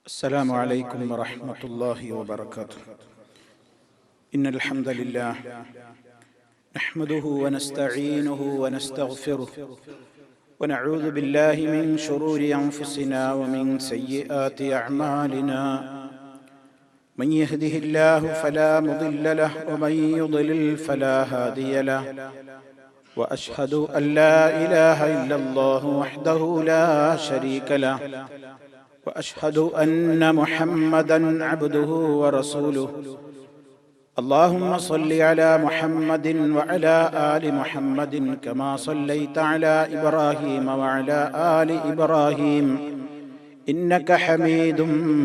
السلام عليكم ورحمة الله وبركاته. إن الحمد لله نحمده ونستعينه ونستغفره ونعوذ بالله من شرور أنفسنا ومن سيئات أعمالنا. من يهده الله فلا مضل له ومن يضلل فلا هادي له. وأشهد أن لا إله إلا الله وحده لا شريك له. وأشهد أن محمدًا عبده ورسوله. اللهم صل على محمد وعلى آل محمد كما صليت على إبراهيم وعلى آل إبراهيم إنك حميد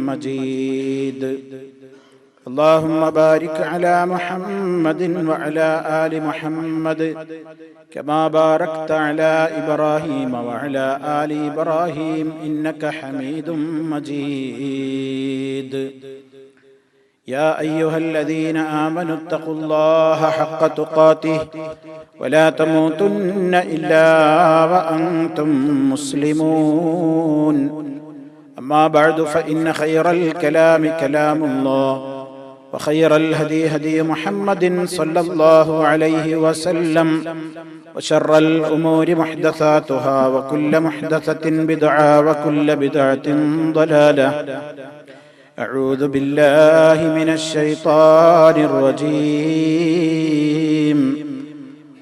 مجيد. اللهم بارك على محمد وعلى آل محمد كما باركت على إبراهيم وعلى آل إبراهيم إنك حميد مجيد. يا أيها الذين آمنوا اتقوا الله حق تقاته ولا تموتن إلا وأنتم مسلمون. أما بعد فإن خير الكلام كلام الله وخير الهدي هدي محمد صلى الله عليه وسلم وشر الأمور محدثاتها وكل محدثة بدعة وكل بدعة ضلالة. أعوذ بالله من الشيطان الرجيم.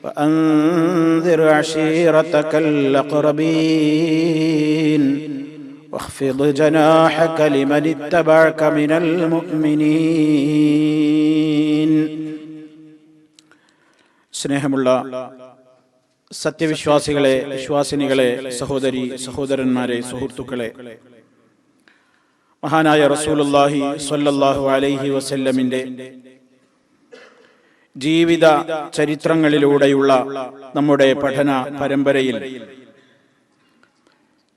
وأنذر عشيرتك الأقربين واخفض جناحك لمن اتبعك من المؤمنين. സ്നേഹമുള്ള സത്യവിശ്വാസികളെ, വിശ്വാസിനികളെ, സഹോദരി സഹോദരന്മാരെ, സുഹൃത്തുക്കളെ, മഹാനായ റസൂലുള്ളാഹി സ്വല്ലല്ലാഹു അലൈഹി വസല്ലമിന്റെ ജീവിത ചരിത്രങ്ങളിലൂടെയുള്ള നമ്മുടെ പഠന പരമ്പരയിൽ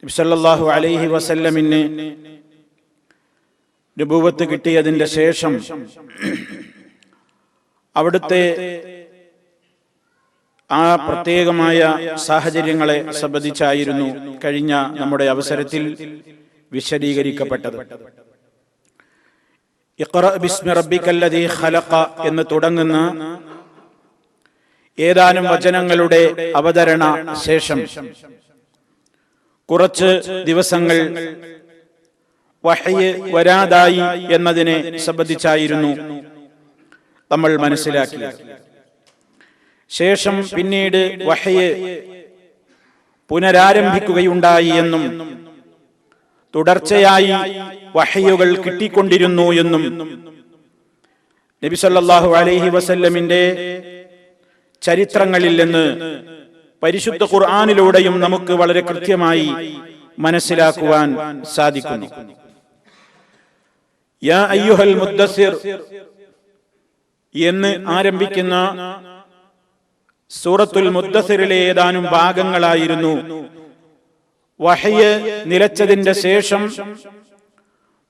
നബി സല്ലല്ലാഹു അലൈഹി വസല്ലമിന് നബുവത്ത് കിട്ടിയതിന്റെ ശേഷം അവിടുത്തെ ആ പ്രത്യേകമായ സാഹചര്യങ്ങളെ സംബന്ധിച്ചായിരുന്നു കഴിഞ്ഞ നമ്മുടെ അവസരത്തിൽ വിശദീകരിക്കപ്പെട്ടത്. ഇഖ്റ ബിസ്മി റബ്ബിക്കല്ലദീ ഖലഖ എന്ന് തുടങ്ങുന്ന ഏതാനും വചനങ്ങളുടെ അവതരണ ശേഷം കുറച്ച് ദിവസങ്ങൾ വഹ്യ് വരാതായി എന്നതിനെ സംബന്ധിച്ചായിരുന്നു നമ്മൾ മനസ്സിലാക്കി. ശേഷം പിന്നീട് വഹ്യ് പുനരാരംഭിക്കുകയുണ്ടായി എന്നും തുടർച്ചയായി വഹ്യുകൾ കിട്ടിക്കൊണ്ടിരുന്നു എന്നും നബി സല്ലല്ലാഹു അലൈഹി വസല്ലമിന്റെ ചരിത്രങ്ങളിൽ നിന്ന് പരിശുദ്ധ ഖുർആനിലൂടെയും നമുക്ക് വളരെ കൃത്യമായി മനസ്സിലാക്കുവാൻ സാധിക്കുന്നു. യാ അയ്യുഹൽ മുദ്ദസ്സിർ എന്ന് ആരംഭിക്കുന്ന സൂറത്തുൽ മുദ്ദസ്സിറിലെ ഏതാനും ഭാഗങ്ങളായിരുന്നു വഹ്യ് നിലച്ചതിന്റെ ശേഷം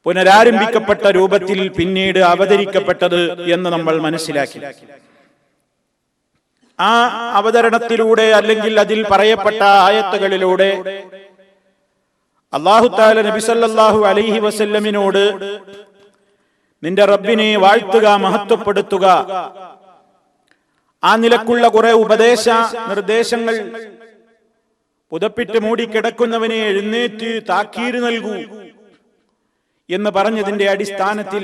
പുനരാരംഭിക്കപ്പെട്ട രൂപത്തിൽ പിന്നീട് അവതരിക്കപ്പെട്ടത് എന്ന് നമ്മൾ മനസ്സിലാക്കി. ആ അവതരണത്തിലൂടെ അല്ലെങ്കിൽ അതിൽ പറയപ്പെട്ട ആയത്തുകളിലൂടെ അല്ലാഹു തആല നബി സല്ലല്ലാഹു അലൈഹി വസല്ലമിനോട് നിന്റെ റബ്ബിനെ വാഴ്ത്തുക, മഹത്വപ്പെടുത്തുക, ആ നിലക്കുള്ള കുറെ ഉപദേശ നിർദ്ദേശങ്ങൾ, പുതപ്പിട്ട് മൂടിക്കിടക്കുന്നവനെ എഴുന്നേറ്റ് താക്കീര് നൽകൂ എന്ന് പറഞ്ഞതിന്റെ അടിസ്ഥാനത്തിൽ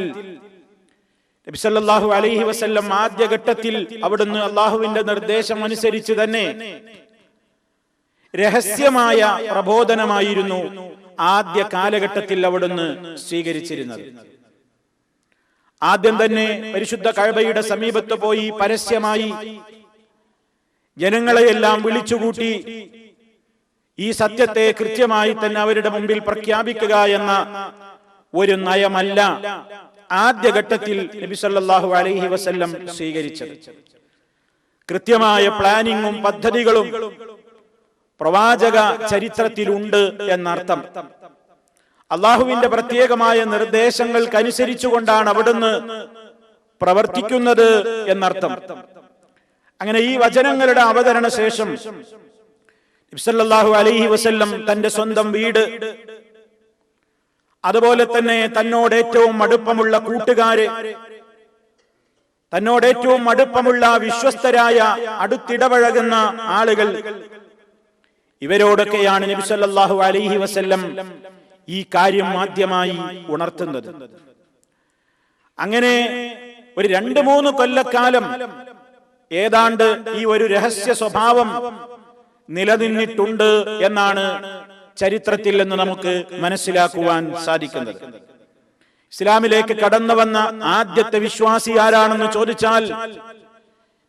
നബി സല്ലല്ലാഹു അലൈഹി വസല്ലം ആദ്യഘട്ടത്തിൽ അവിടുന്ന് അള്ളാഹുവിന്റെ നിർദ്ദേശം അനുസരിച്ച് തന്നെ രഹസ്യമായ പ്രബോധനമായിരുന്നു ആദ്യ കാലഘട്ടത്തിൽ അവിടുന്ന് സ്വീകരിച്ചിരുന്നത്. ആദ്യം തന്നെ പരിശുദ്ധ കഅബയുടെ സമീപത്ത് പോയി പരസ്യമായി ജനങ്ങളെയെല്ലാം വിളിച്ചുകൂട്ടി ഈ സത്യത്തെ കൃത്യമായി തന്നെ അവരുടെ മുമ്പിൽ പ്രഖ്യാപിക്കുക എന്ന ഒരു നയമല്ല ആദ്യഘട്ടത്തിൽ നബി സല്ലല്ലാഹു അലൈഹി വസല്ലം സ്വീകരിച്ചത്. കൃത്യമായ പ്ലാനിങ്ങും പദ്ധതികളും പ്രവാചക ചരിത്രത്തിലുണ്ട് എന്നർത്ഥം. അള്ളാഹുവിന്റെ പ്രത്യേകമായ നിർദ്ദേശങ്ങൾക്കനുസരിച്ചുകൊണ്ടാണ് അവിടുന്ന് പ്രവർത്തിക്കുന്നത് എന്നർത്ഥം. അങ്ങനെ ഈ വചനങ്ങളുടെ അവതരണ ശേഷം നബി സല്ലല്ലാഹു അലൈഹി വസല്ലം തന്റെ സ്വന്തം വീട് അതുപോലെ തന്നെ തന്നോട് ഏറ്റവും അടുപ്പമുള്ള കൂട്ടുകാര്, തന്നോട് ഏറ്റവും അടുപ്പമുള്ള വിശ്വസ്തരായ അടുത്തിടപഴകുന്ന ആളുകൾ, ഇവരോടൊക്കെയാണ് നബി സല്ലല്ലാഹു അലൈഹി വസല്ലം ഈ കാര്യം ആദ്യമായി ഉണർത്തുന്നത്. അങ്ങനെ ഒരു 2-3 കൊല്ലക്കാലം ഏതാണ്ട് ഈ ഒരു രഹസ്യ സ്വഭാവം നിലനിന്നിട്ടുണ്ട് എന്നാണ് ചരിത്രത്തിൽ നിന്ന് നമുക്ക് മനസ്സിലാക്കുവാൻ സാധിക്കുന്നത്. ഇസ്ലാമിലേക്ക് കടന്നു വന്ന ആദ്യത്തെ വിശ്വാസി ആരാണെന്ന് ചോദിച്ചാൽ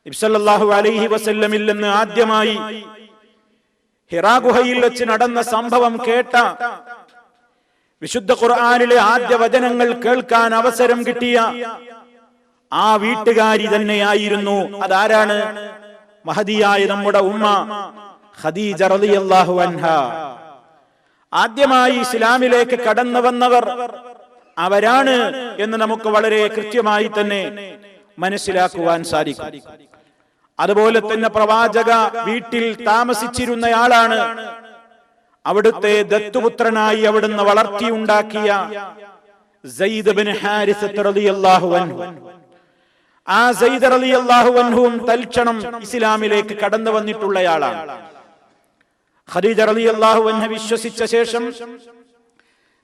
നബി സല്ലല്ലാഹു അലൈഹി വസല്ലമിൽ നിന്ന് ആദ്യമായി ഹിറാ ഗുഹയിൽ വെച്ച് നടന്ന സംഭവം കേട്ട, വിശുദ്ധ ഖുർആനിലെ ആദ്യ വചനങ്ങൾ കേൾക്കാൻ അവസരം കിട്ടിയ ആ വീട്ടുകാരി തന്നെയായിരുന്നു. അതാരാണ്? മഹദിയായ നമ്മുടെ ഉമ്മ ഖദീജ റളിയല്ലാഹു അൻഹ. ആദ്യമായി ഇസ്ലാമിലേക്ക് കടന്നു വന്നവർ അവരാണ് എന്ന് നമുക്ക് വളരെ കൃത്യമായി തന്നെ മനസ്സിലാക്കുവാൻ സാധിക്കും. അതുപോലെ തന്നെ പ്രവാചക വീട്ടിൽ താമസിച്ചിരുന്നയാളാണ്. അവിടുത്തെ ദത്തുപുത്രനായി അവിടുന്ന് വളർത്തിയുണ്ടാക്കിയ സയ്യിദ് ബിൻ ഹാരിസ റളിയല്ലാഹു അൻഹു. ആ സയ്യിദ് റളിയല്ലാഹു അൻഹുവും തൽക്ഷണം ഇസ്ലാമിലേക്ക് കടന്നു വന്നിട്ടുള്ളയാളാണ്. ഖദീജ റളിയല്ലാഹു അൻഹ വിശ്വസിച്ച ശേഷം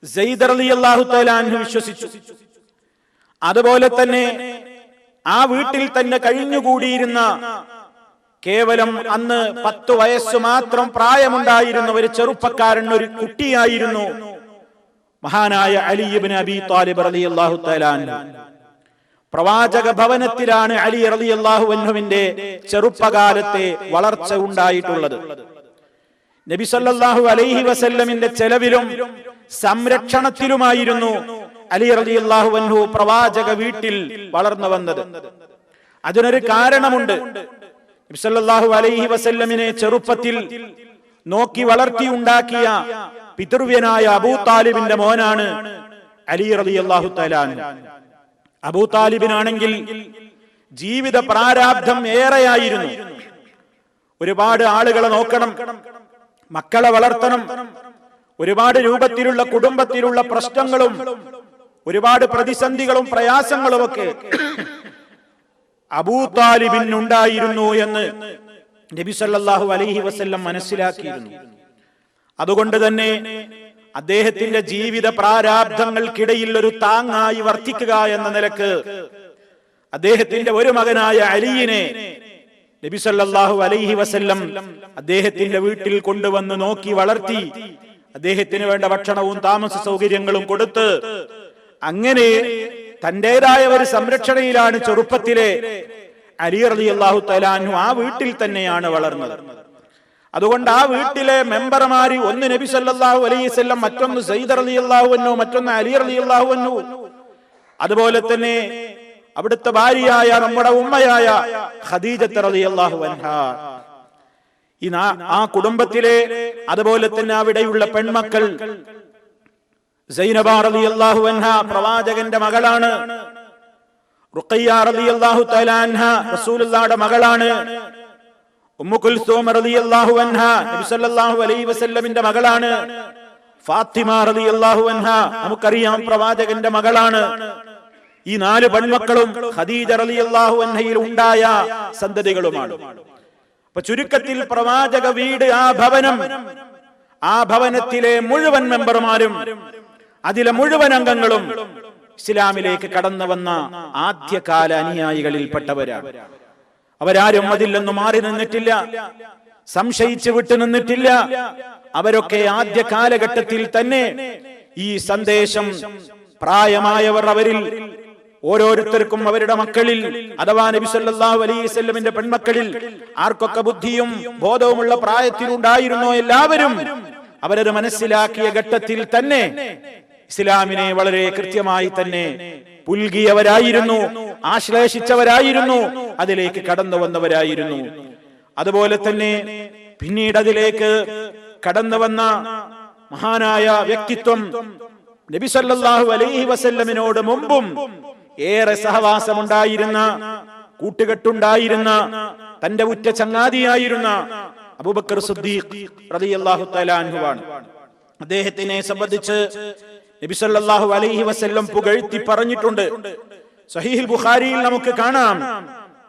സയ്യിദ് റളിയല്ലാഹു തആല അൻഹു വിശ്വസിച്ചു. അതുപോലെ തന്നെ ആ വീട്ടിൽ തന്നെ കഴിഞ്ഞുകൂടിയിരുന്ന കേവലം അന്ന് 10 വയസ്സ് മാത്രം പ്രായമുണ്ടായിരുന്ന ഒരു ചെറുപ്പക്കാരൻ, ഒരു കുട്ടിയായിരുന്നു മഹാനായ അലി ഇബ്നു അബീ ത്വാലിബ് റളിയല്ലാഹു തആല അൻഹു. പ്രവാചക ഭവനത്തിലാണ് അലി റളിയല്ലാഹു അൻഹുവിന്റെ ചെറുപ്പകാലത്തെ വളർച്ച ഉണ്ടായിട്ടുള്ളത്. നബി സല്ലല്ലാഹു അലൈഹി വസല്ലമിന്റെ ചെലവിലും സംരക്ഷണത്തിലുമായിരുന്നു അലി റളിയല്ലാഹു അൻഹു പ്രവാചക വീട്ടിൽ വളർന്നു വന്നത്. അതിനൊരു കാരണമുണ്ട്. നബി സല്ലല്ലാഹു അലൈഹി വസല്ലമിനെ ചെറുപ്പത്തിൽ നോക്കി വളർത്തിയുണ്ടാക്കിയ പിതൃവ്യനായ അബൂ താലിബിന്റെ മോനാണ് അലി റളിയല്ലാഹു തആല അൻഹു. അബൂ താലിബിനാണെങ്കിൽ ജീവിത പ്രാരാബ്ധം ഏറെയായിരുന്നു. ഒരുപാട് ആളുകളെ നോക്കണം, മക്കളെ വളർത്തണം, ഒരുപാട് രൂപത്തിലുള്ള കുടുംബത്തിലുള്ള പ്രശ്നങ്ങളും ഒരുപാട് പ്രതിസന്ധികളും പ്രയാസങ്ങളുമൊക്കെ അബൂ താലിബിനുണ്ടായിരുന്നു എന്ന് നബി സല്ലല്ലാഹു അലൈഹി വസല്ലം മനസ്സിലാക്കിയിരുന്നു. അതുകൊണ്ട് തന്നെ അദ്ദേഹത്തിന്റെ ജീവിത പ്രാരാബ്ധങ്ങൾക്കിടയിൽ ഒരു താങ്ങായി വർത്തിക്കുക എന്ന നിലക്ക് അദ്ദേഹത്തിന്റെ ഒരു മകനായ അലിയിനെ നബി സല്ലല്ലാഹു അലൈഹി വസല്ലം അദ്ദേഹത്തിന്റെ വീട്ടിൽ കൊണ്ടുവന്ന് നോക്കി വളർത്തി, അദ്ദേഹത്തിന് വേണ്ട ഭക്ഷണവും താമസ സൗകര്യങ്ങളും കൊടുത്ത് അങ്ങനെ തന്റേതായ ഒരു സംരക്ഷണയിലാണ് ചെറുപ്പത്തിലെ അലി റളിയല്ലാഹു തആല അൻഹു ആ വീട്ടിൽ തന്നെയാണ് വളർന്നത്. അതുകൊണ്ട് ആ വീട്ടിലെ മെമ്പർമാര്, ഒന്ന് നബി സല്ലല്ലാഹു അലൈഹി വസല്ലം, മറ്റൊന്ന് സയ്യിദ് റളിയല്ലാഹു അൻഹു, മറ്റൊന്ന് അലി റളിയല്ലാഹു അൻഹു, അതുപോലെ തന്നെ അവിടുത്തെ ഭാര്യയായ നമ്മുടെ ഉമ്മയായ ഖദീജ റളിയല്ലാഹു അൻഹ, ആ കുടുംബത്തിലെ അതുപോലെ തന്നെ അവിടെയുള്ള പെൺമക്കൾ സൈനബ റളിയല്ലാഹു അൻഹ പ്രവാചകന്റെ മകളാണ്. റുഖയ്യ റളിയല്ലാഹു തആല അൻഹ റസൂലുള്ളാഹിയുടെ മകളാണ്. ഉമ്മു കുൽസൂം റളിയല്ലാഹു അൻഹ നബി സല്ലല്ലാഹു അലൈഹി വസല്ലമിന്റെ മകളാണ്. ഫാത്തിമ റളിയല്ലാഹു അൻഹ നമുക്കറിയാം പ്രവാചകന്റെ മകളാണ്. ഈ 4 പെൺമക്കളും ഖദീജ റളിയല്ലാഹു അൻഹയിൽ ഉണ്ടായ സന്തതികളുമാണ്. അപ്പൊ ചുരുക്കത്തിൽ പ്രവാചക വീട്, ആ ഭവനം, ആ ഭവനത്തിലെ മുഴുവൻ മെമ്പർമാരും അതിലെ മുഴുവൻ അംഗങ്ങളും ഇസ്ലാമിലേക്ക് കടന്നു വന്ന ആദ്യകാല അനുയായികളിൽപ്പെട്ടവരാണ്. അവരാരും അതിൽ നിന്ന് മാറി നിന്നിട്ടില്ല, സംശയിച്ചു വിട്ടു നിന്നിട്ടില്ല. അവരൊക്കെ ആദ്യ കാലഘട്ടത്തിൽ തന്നെ ഈ സന്ദേശം പ്രായമായവർ അവരിൽ ഓരോരുത്തർക്കും അവരുടെ മക്കളിൽ അഥവാ നബി സല്ലല്ലാഹു അലൈഹി വസല്ലമിന്റെ പെൺമക്കളിൽ ആർക്കൊക്കെ ബുദ്ധിയും ബോധവുമുള്ള പ്രായത്തിലുണ്ടായിരുന്നോ എല്ലാവരും അവരത് മനസ്സിലാക്കിയ ഘട്ടത്തിൽ തന്നെ ഇസ്ലാമിനെ വളരെ കൃത്യമായി തന്നെ പുൽകിയവരായിരുന്നു, ആശ്ലേഷിച്ചവരായിരുന്നു, അതിലേക്ക് കടന്നു വന്നവരായിരുന്നു. അതുപോലെ തന്നെ പിന്നീട് അതിലേക്ക് കടന്നു വന്ന മഹാനായ വ്യക്തിത്വം നബി സല്ലല്ലാഹു അലൈഹി വസല്ലമിനോട് മുമ്പും ഏറെ സഹവാസമുണ്ടായിരുന്ന, കൂട്ടുകെട്ടുണ്ടായിരുന്ന, തന്റെ ഉറ്റ ചങ്ങാതിയായിരുന്ന അബൂബക്കർ സിദ്ദീഖ് റളിയല്ലാഹു തആല അൻഹുവാണ്. അദ്ദേഹത്തിനെ സംബന്ധിച്ച് നബി സല്ലല്ലാഹു അലൈഹി വസല്ലം പുകഴ്ത്തി പറഞ്ഞിട്ടുണ്ട്. സഹീഹുൽ ബുഖാരിയിൽ നമുക്ക് കാണാം,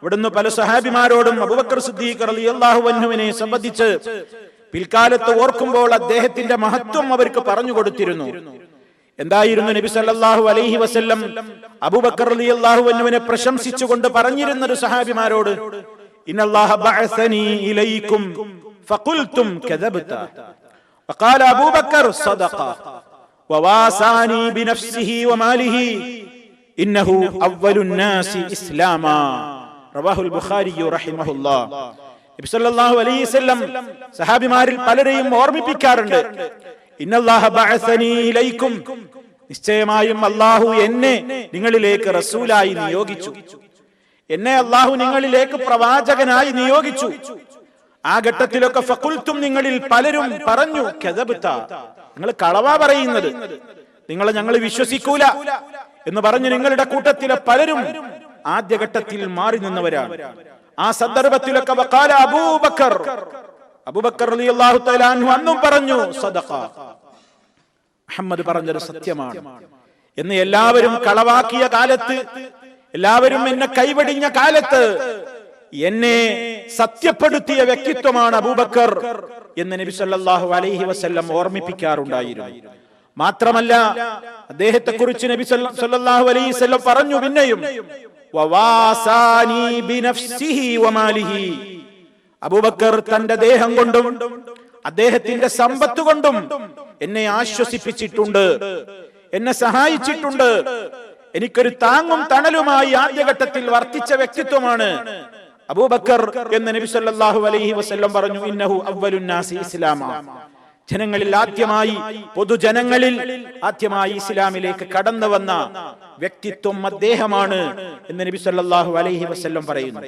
ഇവിടുന്ന് പല സഹാബിമാരോടും അബൂബക്കർ സിദ്ദീഖ് റളിയല്ലാഹു അൻഹുവിനെ സംബന്ധിച്ച് പിൽക്കാലത്ത് ഓർക്കുമ്പോൾ അദ്ദേഹത്തിന്റെ മഹത്വം അവർക്ക് പറഞ്ഞു കൊടുത്തിരുന്നു. എന്തായിരുന്നു നബി സല്ലല്ലാഹു അലൈഹി വസല്ലം അബൂബക്കർ റളിയല്ലാഹു അൻഹുവിനെ പ്രശംസിച്ചുകൊണ്ട് പറഞ്ഞിരുന്നത് സഹാബിമാരോട്? ഇന്നല്ലാഹ ബഅസനി ഇലൈക്കും ഫഖുൽതും കദബ്ത വഖാല അബൂബക്കർ സദഖ വവാസാനി ബിനഫ്സിഹി വമാലിഹി ഇന്നഹു അവ്വലുൻ നാസി ഇസ്ലാമാ. റവാഹുൽ ബുഖാരി റഹിമഹുല്ലാഹ്. നബി സല്ലല്ലാഹു അലൈഹി വസല്ലം സഹാബിമാരിൽ പലരെയും ഓർമ്മിപ്പിക്കാറുണ്ട്, ഇന്നല്ലാഹ ബഅസനി ഇലൈക്കും, നിശ്ചയമായും അല്ലാഹു എന്നെ നിങ്ങളിലേക്ക് റസൂലായി നിയോഗിച്ചു, എന്നെ അല്ലാഹു നിങ്ങളിലേക്ക് പ്രവാചകനായി നിയോഗിച്ചു. ആ ഘട്ടത്തിലൊക്കെ ഫഖുൽതും, നിങ്ങളിൽ പലരും പറഞ്ഞു, കദബ്ത, നിങ്ങൾ കളവാ പറയുന്നത്, നിങ്ങളെ ഞങ്ങൾ വിശ്വസിക്കൂല എന്ന് പറഞ്ഞു നിങ്ങളുടെ കൂട്ടത്തിലെ പലരും ആദ്യഘട്ടത്തിൽ മാറി നിന്നവരാണ്. ആ സന്ദർഭത്തിലൊക്കെ വഖാല അബൂബക്കർ, അബൂബക്കർ റളിയല്ലാഹു തആല അൻഹു അന്നും പറഞ്ഞു, സദഖ, മുഹമ്മദ് പറഞ്ഞത് സത്യമാണ് എന്ന് എല്ലാവരും കളവാക്കിയ കാലത്ത്, എല്ലാവരും എന്നെ കൈവടിഞ്ഞ കാലത്ത് എന്നെ സത്യപ്പെടുത്തിയ വ്യക്തിത്വമാണ് അബൂബക്കർ എന്ന് നബി സല്ലല്ലാഹു അലൈഹി വസല്ലം ഓർമ്മിപ്പിക്കാറുണ്ടായിരുന്നു. മാത്രമല്ല അദ്ദേഹത്തെ കുറിച്ച് നബി സല്ലല്ലാഹു അലൈഹി വസല്ലം പറഞ്ഞു പിന്നെയും, വവാസാനി ബിനഫ്സിഹി വമാലിഹി, അബൂബക്കർ തന്റെ ദേഹം കൊണ്ടും അദ്ദേഹത്തിന്റെ സമ്പത്ത് കൊണ്ടും എന്നെ ആശ്വസിപ്പിച്ചിട്ടുണ്ട്, എന്നെ സഹായിച്ചിട്ടുണ്ട്. എനിക്കൊരു താങ്ങും തണലുമായി ആദ്യഘട്ടത്തിൽ വർത്തിച്ച വ്യക്തിത്വമാണ് അബൂബക്കർ എന്ന് നബി സല്ലല്ലാഹു അലൈഹി വസല്ലം പറഞ്ഞു. ഇന്നഹു അവ്വലുൻ നാസി ഇസ്ലാമാ, ജനങ്ങളിൽ ആദ്യമായി, പൊതുജനങ്ങളിൽ ആദ്യമായി ഇസ്ലാമിലേക്ക് കടന്നു വന്ന വ്യക്തിത്വം അദ്ദേഹമാണ് എന്ന് നബി സല്ലല്ലാഹു അലൈഹി വസല്ലം പറയുന്നു.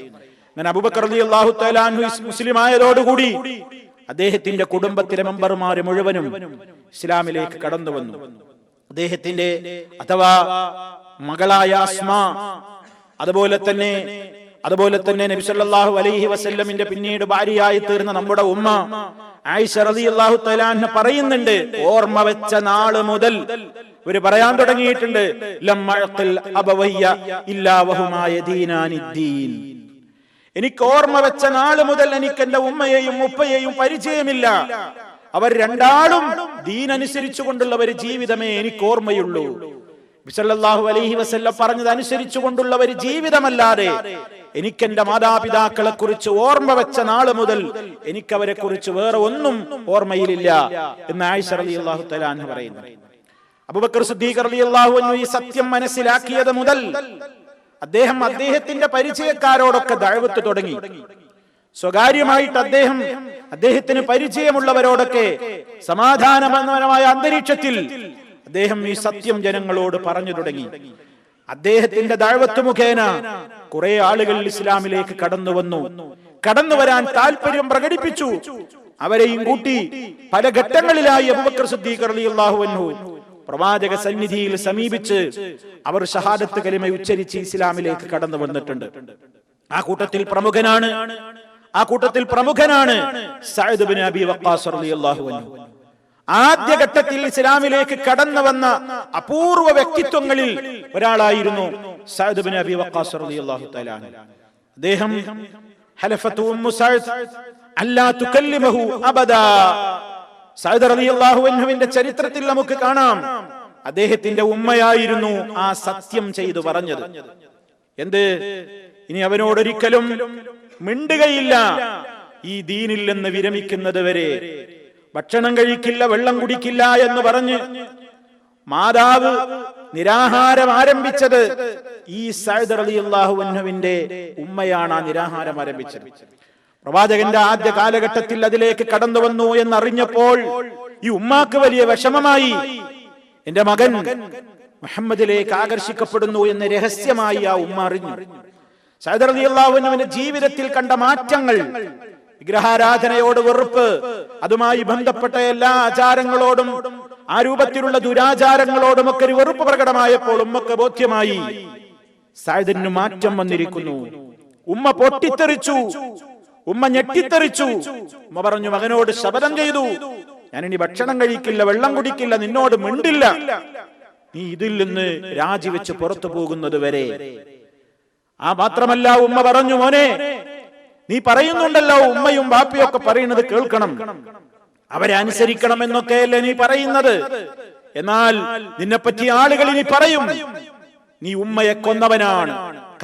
അങ്ങനെ അബൂബക്കർ റളിയല്ലാഹു തആല അൻഹു മുസ്ലിം ആയതോടുകൂടി അദ്ദേഹത്തിന്റെ കുടുംബത്തിലെ മെമ്പർമാർ മുഴുവനും ഇസ്ലാമിലേക്ക് കടന്നു വന്നു. അദ്ദേഹത്തിന്റെ അഥവാ മകളായ അസ്മാ, അതുപോലെ തന്നെ നബി സല്ലല്ലാഹു അലൈഹി വസല്ലമിന്റെ പിന്നീട് ഭാര്യയായി തീർന്ന നമ്മുടെ ഉമ്മ ആയിഷ റളിയല്ലാഹു തആല അൻഹ പറയുന്നുണ്ട്, ഓർമ്മ വെച്ച നാള് മുതൽ ഇവര് പറയാൻ തുടങ്ങിയിട്ടുണ്ട്, ലമ്മഅഖിൽ അബവയ്യ ഇല്ലാ വഹുമാ യദീനാനിദ്ദീൻ, എനിക്ക് ഓർമ്മ വെച്ച നാള് മുതൽ എനിക്ക് എന്റെ ഉമ്മയെയും ഉപ്പയെയും പരിചയമില്ല, അവർ രണ്ടാളും ദീൻ അനുസരിച്ചു കൊണ്ടുള്ള ഒരു ജീവിതമേ എനിക്ക് ഓർമ്മയുള്ളൂ. നബി സല്ലല്ലാഹു അലൈഹി വസല്ലം പറഞ്ഞത് അനുസരിച്ചു കൊണ്ടുള്ള ഒരു ജീവിതമല്ലാതെ എനിക്ക് എന്റെ മാതാപിതാക്കളെ കുറിച്ച് ഓർമ്മ വെച്ച നാള് മുതൽ എനിക്ക് അവരെ കുറിച്ച് വേറെ ഒന്നും ഓർമ്മയിലില്ല എന്ന് ആയിഷ റളിയല്ലാഹു തആല അൻഹ പറയുന്നു. അബൂബക്കർ സിദ്ദീഖ് റളിയല്ലാഹു അൻഹു ഈ സത്യം മനസ്സിലാക്കിയത് മുതൽ അദ്ദേഹത്തിന്റെ പരിചയക്കാരോടൊക്കെ ദഅവത്ത് തുടങ്ങി. സ്വകാര്യമായിട്ട് അദ്ദേഹത്തിന് പരിചയമുള്ളവരോടൊക്കെ സമാധാനപരമായ അന്തരീക്ഷത്തിൽ അദ്ദേഹം ഈ സത്യം ജനങ്ങളോട് പറഞ്ഞു തുടങ്ങി. അദ്ദേഹത്തിന്റെ ദഅവത്ത് മുഖേന കുറെ ആളുകൾ ഇസ്ലാമിലേക്ക് കടന്നു വരാൻ താല്പര്യം പ്രകടിപ്പിച്ചു. അവരെയും കൂട്ടി പല ഘട്ടങ്ങളിലായി അബൂബക്കർ സിദ്ദീഖ് റളിയല്ലാഹു അൻഹു പ്രവാചക സന്നിധിയിൽ സമീപിച്ച് അവർ ഷഹാദത്ത് കലിമ ഉച്ചരിച്ച് ഇസ്ലാമിലേക്ക് കടന്നു വന്നിട്ടുണ്ട്. ആ കൂട്ടത്തിൽ പ്രമുഖനാണ് സഅദ് ഇബ്നു അബി വഖാസ് റളിയല്ലാഹു അൻഹു. ആദ്യഘട്ടത്തിൽ ഇസ്ലാമിലേക്ക് കടന്നു വന്ന അപൂർവ വ്യക്തിത്വങ്ങളിൽ ഒരാളായിരുന്നു സഅദ് ഇബ്നു അബി വഖാസ് റളിയല്ലാഹു തആല അൻഹു. അദ്ദേഹം ഹലഫത്തു ഉമ്മു സഅദ് അല്ലാ തുകല്ലിമഹു അബദാ. സഅദ് റളിയല്ലാഹു അൻഹുവിന്റെ ചരിത്രത്തിൽ നമുക്ക് കാണാം, അദ്ദേഹത്തിന്റെ ഉമ്മയായിരുന്നു ആ സത്യം ചെയ്തു പറഞ്ഞത്. എന്ത്? ഇനി അവനോടൊരിക്കലും മിണ്ടുകയില്ല, ഈ ദീനിൽ നിന്ന് വിരമിക്കുന്നത് വരെ ഭക്ഷണം കഴിക്കില്ല, വെള്ളം കുടിക്കില്ല എന്ന് പറഞ്ഞ് മാതാവ് നിരാഹാരം ആരംഭിച്ചത് ഈ സഅദ് റളിയല്ലാഹു അൻഹുവിന്റെ ഉമ്മയാണ് ആ നിരാഹാരം ആരംഭിച്ചത്. പ്രവാചകന്റെ ആദ്യ കാലഘട്ടത്തിൽ അതിലേക്ക് കടന്നു വന്നു എന്നറിഞ്ഞപ്പോൾ ഈ ഉമ്മാക്ക് വലിയ വിഷമമായി. എന്റെ മകൻ മുഹമ്മദിലേക്ക് ആകർഷിക്കപ്പെടുന്നു എന്ന് രഹസ്യമായി ആ ഉമ്മ അറിഞ്ഞു. സഅദ് റളിയല്ലാഹു അൻഹുവിന്റെ ജീവിതത്തിൽ കണ്ട മാറ്റങ്ങൾ, വിഗ്രഹാരാധനയോട് വെറുപ്പ്, അതുമായി ബന്ധപ്പെട്ട എല്ലാ ആചാരങ്ങളോടും ആ രൂപത്തിലുള്ള ദുരാചാരങ്ങളോടും ഒക്കെ ഒരു വെറുപ്പ് പ്രകടമായപ്പോൾ ഉമ്മക്ക് ബോധ്യമായി സഅദിന് മാറ്റം വന്നിരിക്കുന്നു. ഉമ്മ പൊട്ടിത്തെറിച്ചു, ഉമ്മ ഞെട്ടിത്തെറിച്ചു. ഉമ്മ പറഞ്ഞു, മകനോട് ശപഥം ചെയ്തു, ഞാനിനി ഭക്ഷണം കഴിക്കില്ല, വെള്ളം കുടിക്കില്ല, നിന്നോട് മിണ്ടില്ല. നീ ഇതിൽ നിന്ന് രാജിവെച്ച് പുറത്തു പോകുന്നത് വരെ. ആ മാത്രമല്ല ഉമ്മ പറഞ്ഞു, മോനെ നീ പറയുന്നുണ്ടല്ലോ ഉമ്മയും ബാപ്പയും ഒക്കെ പറയുന്നത് കേൾക്കണം, അവരെ അനുസരിക്കണം എന്നൊക്കെയല്ലേ നീ പറയുന്നത്. എന്നാൽ നിന്നെപ്പറ്റി ആളുകൾ ഇനി പറയും നീ ഉമ്മയെ കൊന്നവനാണ്.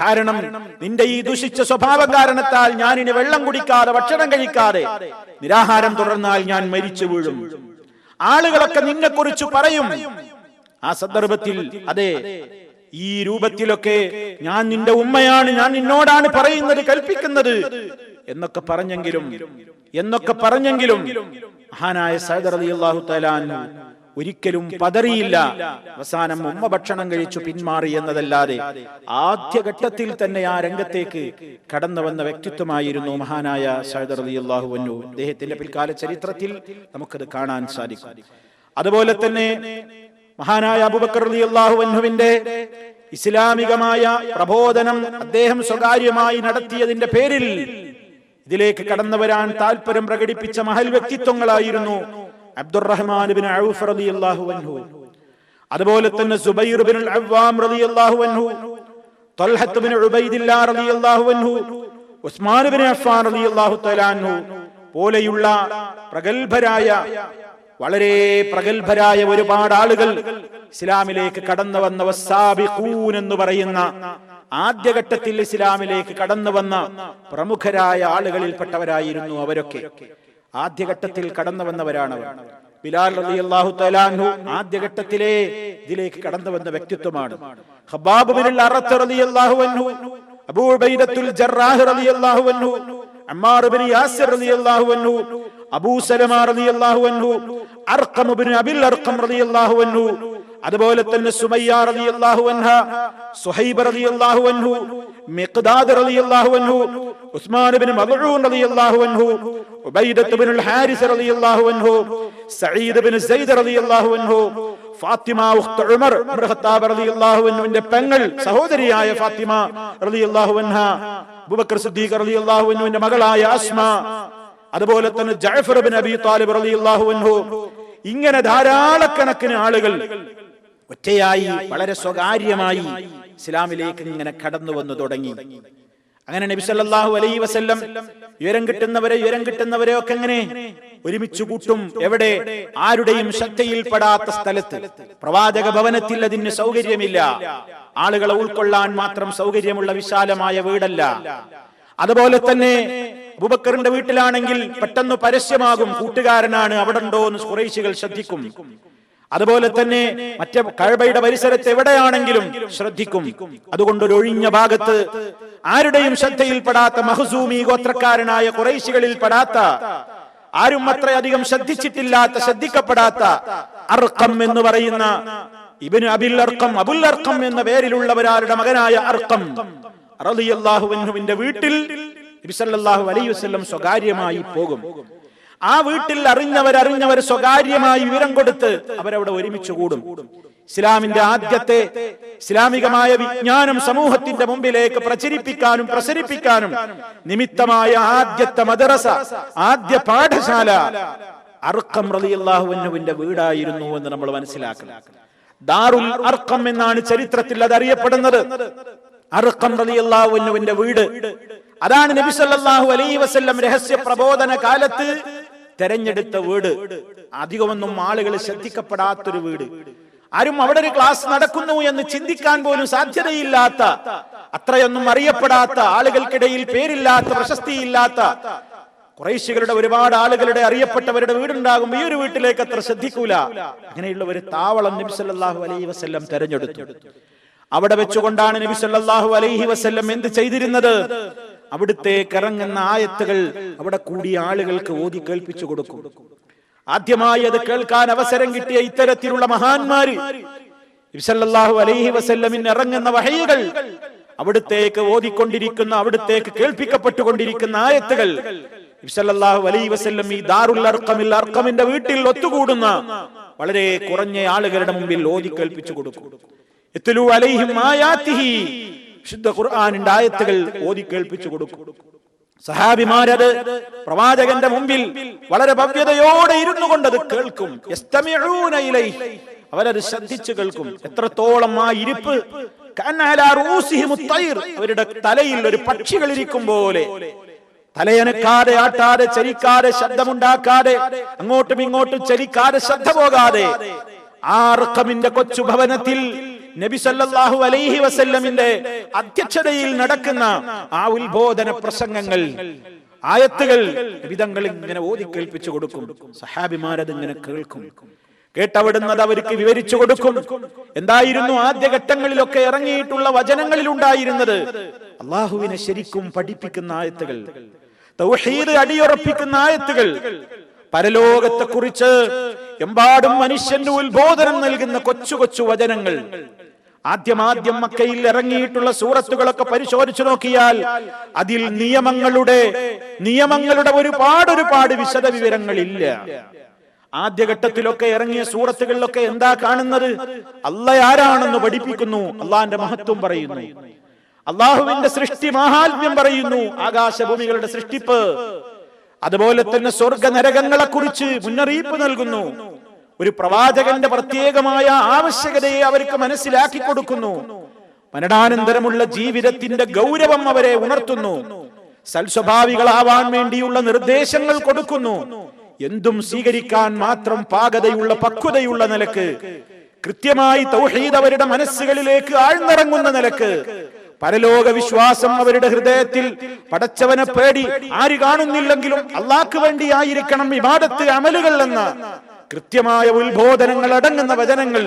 കാരണം നിന്റെ ഈ ദുഷിച്ച സ്വഭാവം കാരണത്താൽ ഞാൻ ഇനി വെള്ളം കുടിക്കാതെ ഭക്ഷണം കഴിക്കാതെ നിരാഹാരം തുടർന്നാൽ ഞാൻ മരിച്ചു വീഴും. ആളുകളൊക്കെ നിന്നെക്കുറിച്ച് പറയും. ആ സന്ദർഭത്തിൽ അതെ ഈ രൂപത്തിലൊക്കെ ഞാൻ നിന്റെ ഉമ്മയാണ്, ഞാൻ നിന്നോടാണ് പറയുന്നത് കൽപ്പിക്കുന്നത് എന്നൊക്കെ പറഞ്ഞെങ്കിലും മഹാനായ സഅദ് റളിയല്ലാഹു തആല അൻഹു ഒരിക്കലും പതറിയില്ല. അവസാനം ഉമ്മ ഭക്ഷണം കഴിച്ചു പിന്മാറി എന്നതല്ലാതെ ആദ്യഘട്ടത്തിൽ തന്നെ ആ രംഗത്തേക്ക് കടന്നു വന്ന വ്യക്തിത്വമായിരുന്നു മഹാനായ സഅദ് റളിയല്ലാഹു അൻഹു. അദ്ദേഹത്തിന്റെ പിൽക്കാല ചരിത്രത്തിൽ നമുക്കത് കാണാൻ സാധിക്കും. അതുപോലെ തന്നെ മഹാനായ അബൂബക്കർ റളിയല്ലാഹു അൻഹുവിന്റെ ഇസ്ലാമികമായ പ്രബോധനം അദ്ദേഹം സ്വകാര്യമായി നടത്തിയതിന്റെ പേരിൽ ഇതിലേക്ക് കടന്നു വരാൻ താല്പര്യം പ്രകടിപ്പിച്ച മഹൽ വ്യക്തിത്വങ്ങളായിരുന്നു അബ്ദുറഹ്മാൻ ഇബ്നു ഔഫ് റളിയല്ലാഹു അൻഹു, അതുപോലെ തന്നെ സുബൈർ ഇബ്നുൽ അവ്വാം റളിയല്ലാഹു അൻഹു, ത്വൽഹത്ത് ഇബ്നു ഉബൈദില്ലാ റളിയല്ലാഹു അൻഹു, ഉസ്മാൻ ഇബ്നു അഫ്ഫാൻ റളിയല്ലാഹു തആല അൻഹു പോലെയുള്ള വളരെ പ്രഗൽഭരായ ഒരുപാട് ആളുകൾ ഇസ്ലാമിലേക്ക് കടന്നു വന്ന വസ്സാബിഖൂൻ എന്ന് പറയുന്ന ആദ്യഘട്ടത്തിൽ ഇസ്ലാമിലേക്ക് കടന്നു വന്ന പ്രമുഖരായ ആളുകളിൽപ്പെട്ടവരായിരുന്നു അവരൊക്കെ. ആദ്യഘട്ടത്തിൽ കടന്നു വന്നവരാണ്. ബിലാൽ റളിയല്ലാഹു തആല അൻഹു ആദ്യഘട്ടത്തിലെ ഇതിലേക്ക് കടന്നു വന്ന വ്യക്തിത്വമാണ്. ഖബ്ബാബ് ഇബ്നുൽ അറത്ത് റളിയല്ലാഹു അൻഹു, അബൂ ഉബൈദത്തുൽ ജറാഹ് റളിയല്ലാഹു അൻഹു, അമ്മാർ ഇബ്നു യാസിർ റളിയല്ലാഹു അൻഹു, അബൂ സലമ റളിയല്ലാഹു അൻഹു, അർഖം ഇബ്നു അബിൽ അർഖം റളിയല്ലാഹു അൻഹു, അതുപോലെ തന്നെ സുമയ്യ റളിയല്ലാഹു അൻഹ, സുഹൈബ് റളിയല്ലാഹു അൻഹു, മിഖ്ദാദ് റളിയല്ലാഹു അൻഹു, ഉസ്മാൻ ഇബ്നു മദ്ഊൻ റളിയല്ലാഹു അൻഹു, ഉബൈദത്ത് ഇബ്നുൽ ഹാരിസ് റളിയല്ലാഹു അൻഹു, സഈദ് ഇബ്നു സൈദ് റളിയല്ലാഹു അൻഹു, ഫാത്തിമ ഉഖ്ത് ഉമർ ഇബ്നു ഖത്താബ് റളിയല്ലാഹു അൻഹുവിന്റെ പെങ്ങൾ സഹോദരിയായ ഫാത്തിമ റളിയല്ലാഹു അൻഹ, അബൂബക്കർ സിദ്ദീഖ് റളിയല്ലാഹു അൻഹുവിന്റെ മകളായ അസ്മ, അതുപോലെ തന്നെ ജഅഫർ ഇബ്നു അബീ ത്വാലിബ് റളിയല്ലാഹു അൻഹു. ഇങ്ങനെ ധാരാളക്കണക്കിന് ആളുകൾ ഒറ്റയായി വളരെ സ്വകാര്യമായി ഇസ്ലാമിലേക്ക് ഇങ്ങനെ കടന്നു വന്നു തുടങ്ങി. അങ്ങനെ നബി സല്ലല്ലാഹു അലൈഹി വസല്ലം ഉയരം കിട്ടുന്നവരെ ഒക്കെ എങ്ങനെ ഒരുമിച്ച് കൂട്ടും? എവിടെ? ആരുടെയും ശ്രദ്ധയിൽപ്പെടാത്ത സ്ഥലത്ത്. പ്രവാചക ഭവനത്തിൽ അതിന് സൗകര്യമില്ല. ആളുകളെ ഉൾക്കൊള്ളാൻ മാത്രം സൗകര്യമുള്ള വിശാലമായ വീടല്ല. അതുപോലെ തന്നെ അബൂബക്കറിന്റെ വീട്ടിലാണെങ്കിൽ പെട്ടെന്ന് പരസ്യമാകും കൂട്ടുകാരനാണ്, അവിടെ ഉണ്ടോ എന്ന് ഖുറൈശികൾ ശ്രദ്ധിക്കും. അതുപോലെ തന്നെ മറ്റേ കഅബയുടെ പരിസരത്ത് എവിടെയാണെങ്കിലും ശ്രദ്ധിക്കും. അതുകൊണ്ട് ഒരു ഒഴിഞ്ഞ ഭാഗത്ത് ആരുടെയും ശ്രദ്ധയിൽപ്പെടാത്ത മഖ്സൂമി ഗോത്രക്കാരനായ ഖുറൈശികളിൽ പെടാത്ത, ആരും അത്രയധികം ശ്രദ്ധിക്കപ്പെടാത്ത അർഖം എന്ന് പറയുന്ന ഇബ്നു അബിൽ അർഖം, അബുൽ അർഖം എന്ന പേരിലുള്ളവരാരുടെ മകനായ അർഖം റളിയല്ലാഹു അൻഹുവിന്റെ വീട്ടിൽ നബി സല്ലല്ലാഹു അലൈഹി വസല്ലം സ്വകാര്യമായി പോകും. ആ വീട്ടിൽ അറിഞ്ഞവർ സ്വകാര്യമായി വിവരം കൊടുത്ത് അവരവിടെ ഒരുമിച്ച് കൂടും. ഇസ്ലാമിന്റെ ആദ്യത്തെ ഇസ്ലാമികമായ വിജ്ഞാനം സമൂഹത്തിന്റെ മുമ്പിലേക്ക് പ്രസരിപ്പിക്കാനും നിമിത്തമായ ആദ്യത്തെ മദ്രസ, ആദ്യ പാഠശാല അർഖം റളിയല്ലാഹു അൻഹുവിന്റെ വീടായിരുന്നു എന്ന് നമ്മൾ മനസ്സിലാക്കണം. ദാറുൽ അർഖം എന്നാണ് ചരിത്രത്തിൽ അത് അറിയപ്പെടുന്നത്. അർഖം റളിയല്ലാഹു അൻഹുവിന്റെ വീട് അതാണ് നബി സല്ലല്ലാഹു അലൈഹി വസല്ലം രഹസ്യ പ്രബോധന കാലത്ത് തെരഞ്ഞെടുത്ത വീട്. അധികമൊന്നും ആളുകൾ ശ്രദ്ധിക്കപ്പെടാത്തൊരു വീട്. ആരും അവിടെ ഒരു ക്ലാസ് നടക്കുന്നു എന്ന് ചിന്തിക്കാൻ പോലും സാധ്യതയില്ലാത്ത, അത്രയൊന്നും അറിയപ്പെടാത്ത, ആളുകൾക്കിടയിൽ പേരില്ലാത്ത, പ്രശസ്തിയില്ലാത്ത ഖുറൈശികളുടെ ഒരുപാട് ആളുകളുടെ അറിയപ്പെട്ടവരുടെ വീടുണ്ടാകും. ഈ ഒരു വീട്ടിലേക്ക് അത്ര ശ്രദ്ധിക്കൂല. അങ്ങനെയുള്ള ഒരു താവളം നബി സല്ലല്ലാഹു അലൈഹി വസല്ലം തെരഞ്ഞെടുത്തു. അവിടെ വെച്ചുകൊണ്ടാണ് നബി സല്ലല്ലാഹു അലൈഹി വസല്ലം എന്ത് ചെയ്തിരുന്നത്? അവിടുത്തേക്ക് ഇറങ്ങുന്ന ആയത്തുകൾ അവിടെ കൂടിയ ആളുകൾക്ക് ഓതി കേൾപ്പിച്ചു കൊടുക്കും. ആദ്യമായി അത് കേൾക്കാൻ അവസരം കിട്ടിയ ഇത്തരത്തിലുള്ള മഹാന്മാര് നബി സല്ലല്ലാഹു അലൈഹി വസല്ലമിന് ഇറങ്ങുന്ന വഹയ്കൾ അവിടുത്തേക്ക് ഓതിക്കൊണ്ടിരിക്കുന്ന, അവിടുത്തേക്ക് കേൾപ്പിക്കപ്പെട്ടുകൊണ്ടിരിക്കുന്ന ആയത്തുകൾ നബി സല്ലല്ലാഹു അലൈഹി വസല്ലം ഈ ദാറുൽ അർഖമിൽ, അർഖമിന്റെ വീട്ടിൽ ഒത്തുകൂടുന്ന വളരെ കുറഞ്ഞ ആളുകളുടെ മുമ്പിൽ ഓതി കേൾപ്പിച്ചു കൊടുക്കും. യത്ലു അലൈഹിം ആയാതിഹി, വിശുദ്ധ ഖുർആനിന്റെ ആയത്തുകൾ ഓതി കേൾപ്പിച്ചു കൊടുക്കും. സഹാബിമാരത് പ്രവാചകന്റെ മുമ്പിൽ വളരെ ഭവ്യതയോടെ ഇരുന്നു കൊണ്ടത് കേൾക്കും. യസ്തമിഊന ഇലൈഹി, അവരത് ശ്രദ്ധിച്ചു കേൾക്കും. എത്രത്തോളം ആ ഇരിപ്പ് അവരുടെ തലയിൽ ഒരു പക്ഷികൾ ഇരിക്കും പോലെ, തലയനക്കാതെ, ആട്ടാതെ, ചലിക്കാതെ, ശബ്ദമുണ്ടാക്കാതെ, അങ്ങോട്ടും ഇങ്ങോട്ടും ചലിക്കാതെ, ശ്രദ്ധ പോകാതെ ആ അർഖമിന്റെ കൊച്ചു ഭവനത്തിൽ നബി സല്ലല്ലാഹു അലൈഹി വസല്ലമിന്റെ അധ്യക്ഷതയിൽ നടക്കുന്ന ആ ഉത്ബോധന പ്രസംഗങ്ങൾ, ആയത്തുകൾ വിധങ്ങൾ ഇങ്ങനെ ഓതി കേൾപ്പിച്ചു കൊടുക്കും. സഹാബിമാരത് ഇങ്ങനെ കേൾക്കും. കേട്ടവിടുന്നത് അവർക്ക് വിവരിച്ചു കൊടുക്കും. എന്തായിരുന്നു ആദ്യഘട്ടങ്ങളിലൊക്കെ ഇറങ്ങിയിട്ടുള്ള വചനങ്ങളിൽ ഉണ്ടായിരുന്നത്? അള്ളാഹുവിനെ ശരിക്കും പഠിപ്പിക്കുന്ന ആയത്തുകൾ, തൗഹീദ് അടിയുറപ്പിക്കുന്ന ആയത്തുകൾ, പരലോകത്തെ കുറിച്ച് എമ്പാടും മനുഷ്യന് ഉത്ബോധനം നൽകുന്ന കൊച്ചു കൊച്ചു വചനങ്ങൾ. ആദ്യം മക്കയിൽ ഇറങ്ങിയിട്ടുള്ള സൂറത്തുകളൊക്കെ പരിശോധിച്ചു നോക്കിയാൽ അതിൽ നിയമങ്ങളുടെ ഒരുപാട് വിശദ വിവരങ്ങളില്ല. ആദ്യഘട്ടത്തിലൊക്കെ ഇറങ്ങിയ സൂറത്തുകളിലൊക്കെ എന്താ കാണുന്നത്? അല്ലാഹ് ആരാണെന്ന് പഠിപ്പിക്കുന്നു, അള്ളാന്റെ മഹത്വം പറയുന്നു, അള്ളാഹുവിന്റെ സൃഷ്ടി മഹാത്മ്യം പറയുന്നു, ആകാശഭൂമികളുടെ സൃഷ്ടിപ്പ്, അതുപോലെ തന്നെ സ്വർഗ നരകങ്ങളെ കുറിച്ച് മുന്നറിയിപ്പ് നൽകുന്നു. ഒരു പ്രവാചകന്റെ പ്രത്യേകമായ ആവശ്യകതയെ അവർക്ക് മനസ്സിലാക്കി കൊടുക്കുന്നു. മരണാനന്തരമുള്ള ജീവിതത്തിന്റെ ഗൗരവം അവരെ ഉണർത്തുന്നു. സൽസ്വഭാവികളാവാൻ വേണ്ടിയുള്ള നിർദ്ദേശങ്ങൾ കൊടുക്കുന്നു. എന്തും സ്വീകരിക്കാൻ മാത്രം പാകതയുള്ള, പക്വതയുള്ള നിലക്ക്, കൃത്യമായി തൗഹീദ് അവരുടെ മനസ്സുകളിലേക്ക് ആഴ്ന്നിറങ്ങുന്ന നിലക്ക്, പരലോക വിശ്വാസം അവരുടെ ഹൃദയത്തിൽ, പടച്ചവനെ പേടി ആര് കാണുന്നില്ലെങ്കിലും അള്ളാഹ്ക്ക് വേണ്ടി ആയിരിക്കണം ഇബാദത്ത്, അമലുകൾ എന്ന കൃത്യമായ ഉത്ബോധനങ്ങൾ അടങ്ങുന്ന വചനങ്ങൾ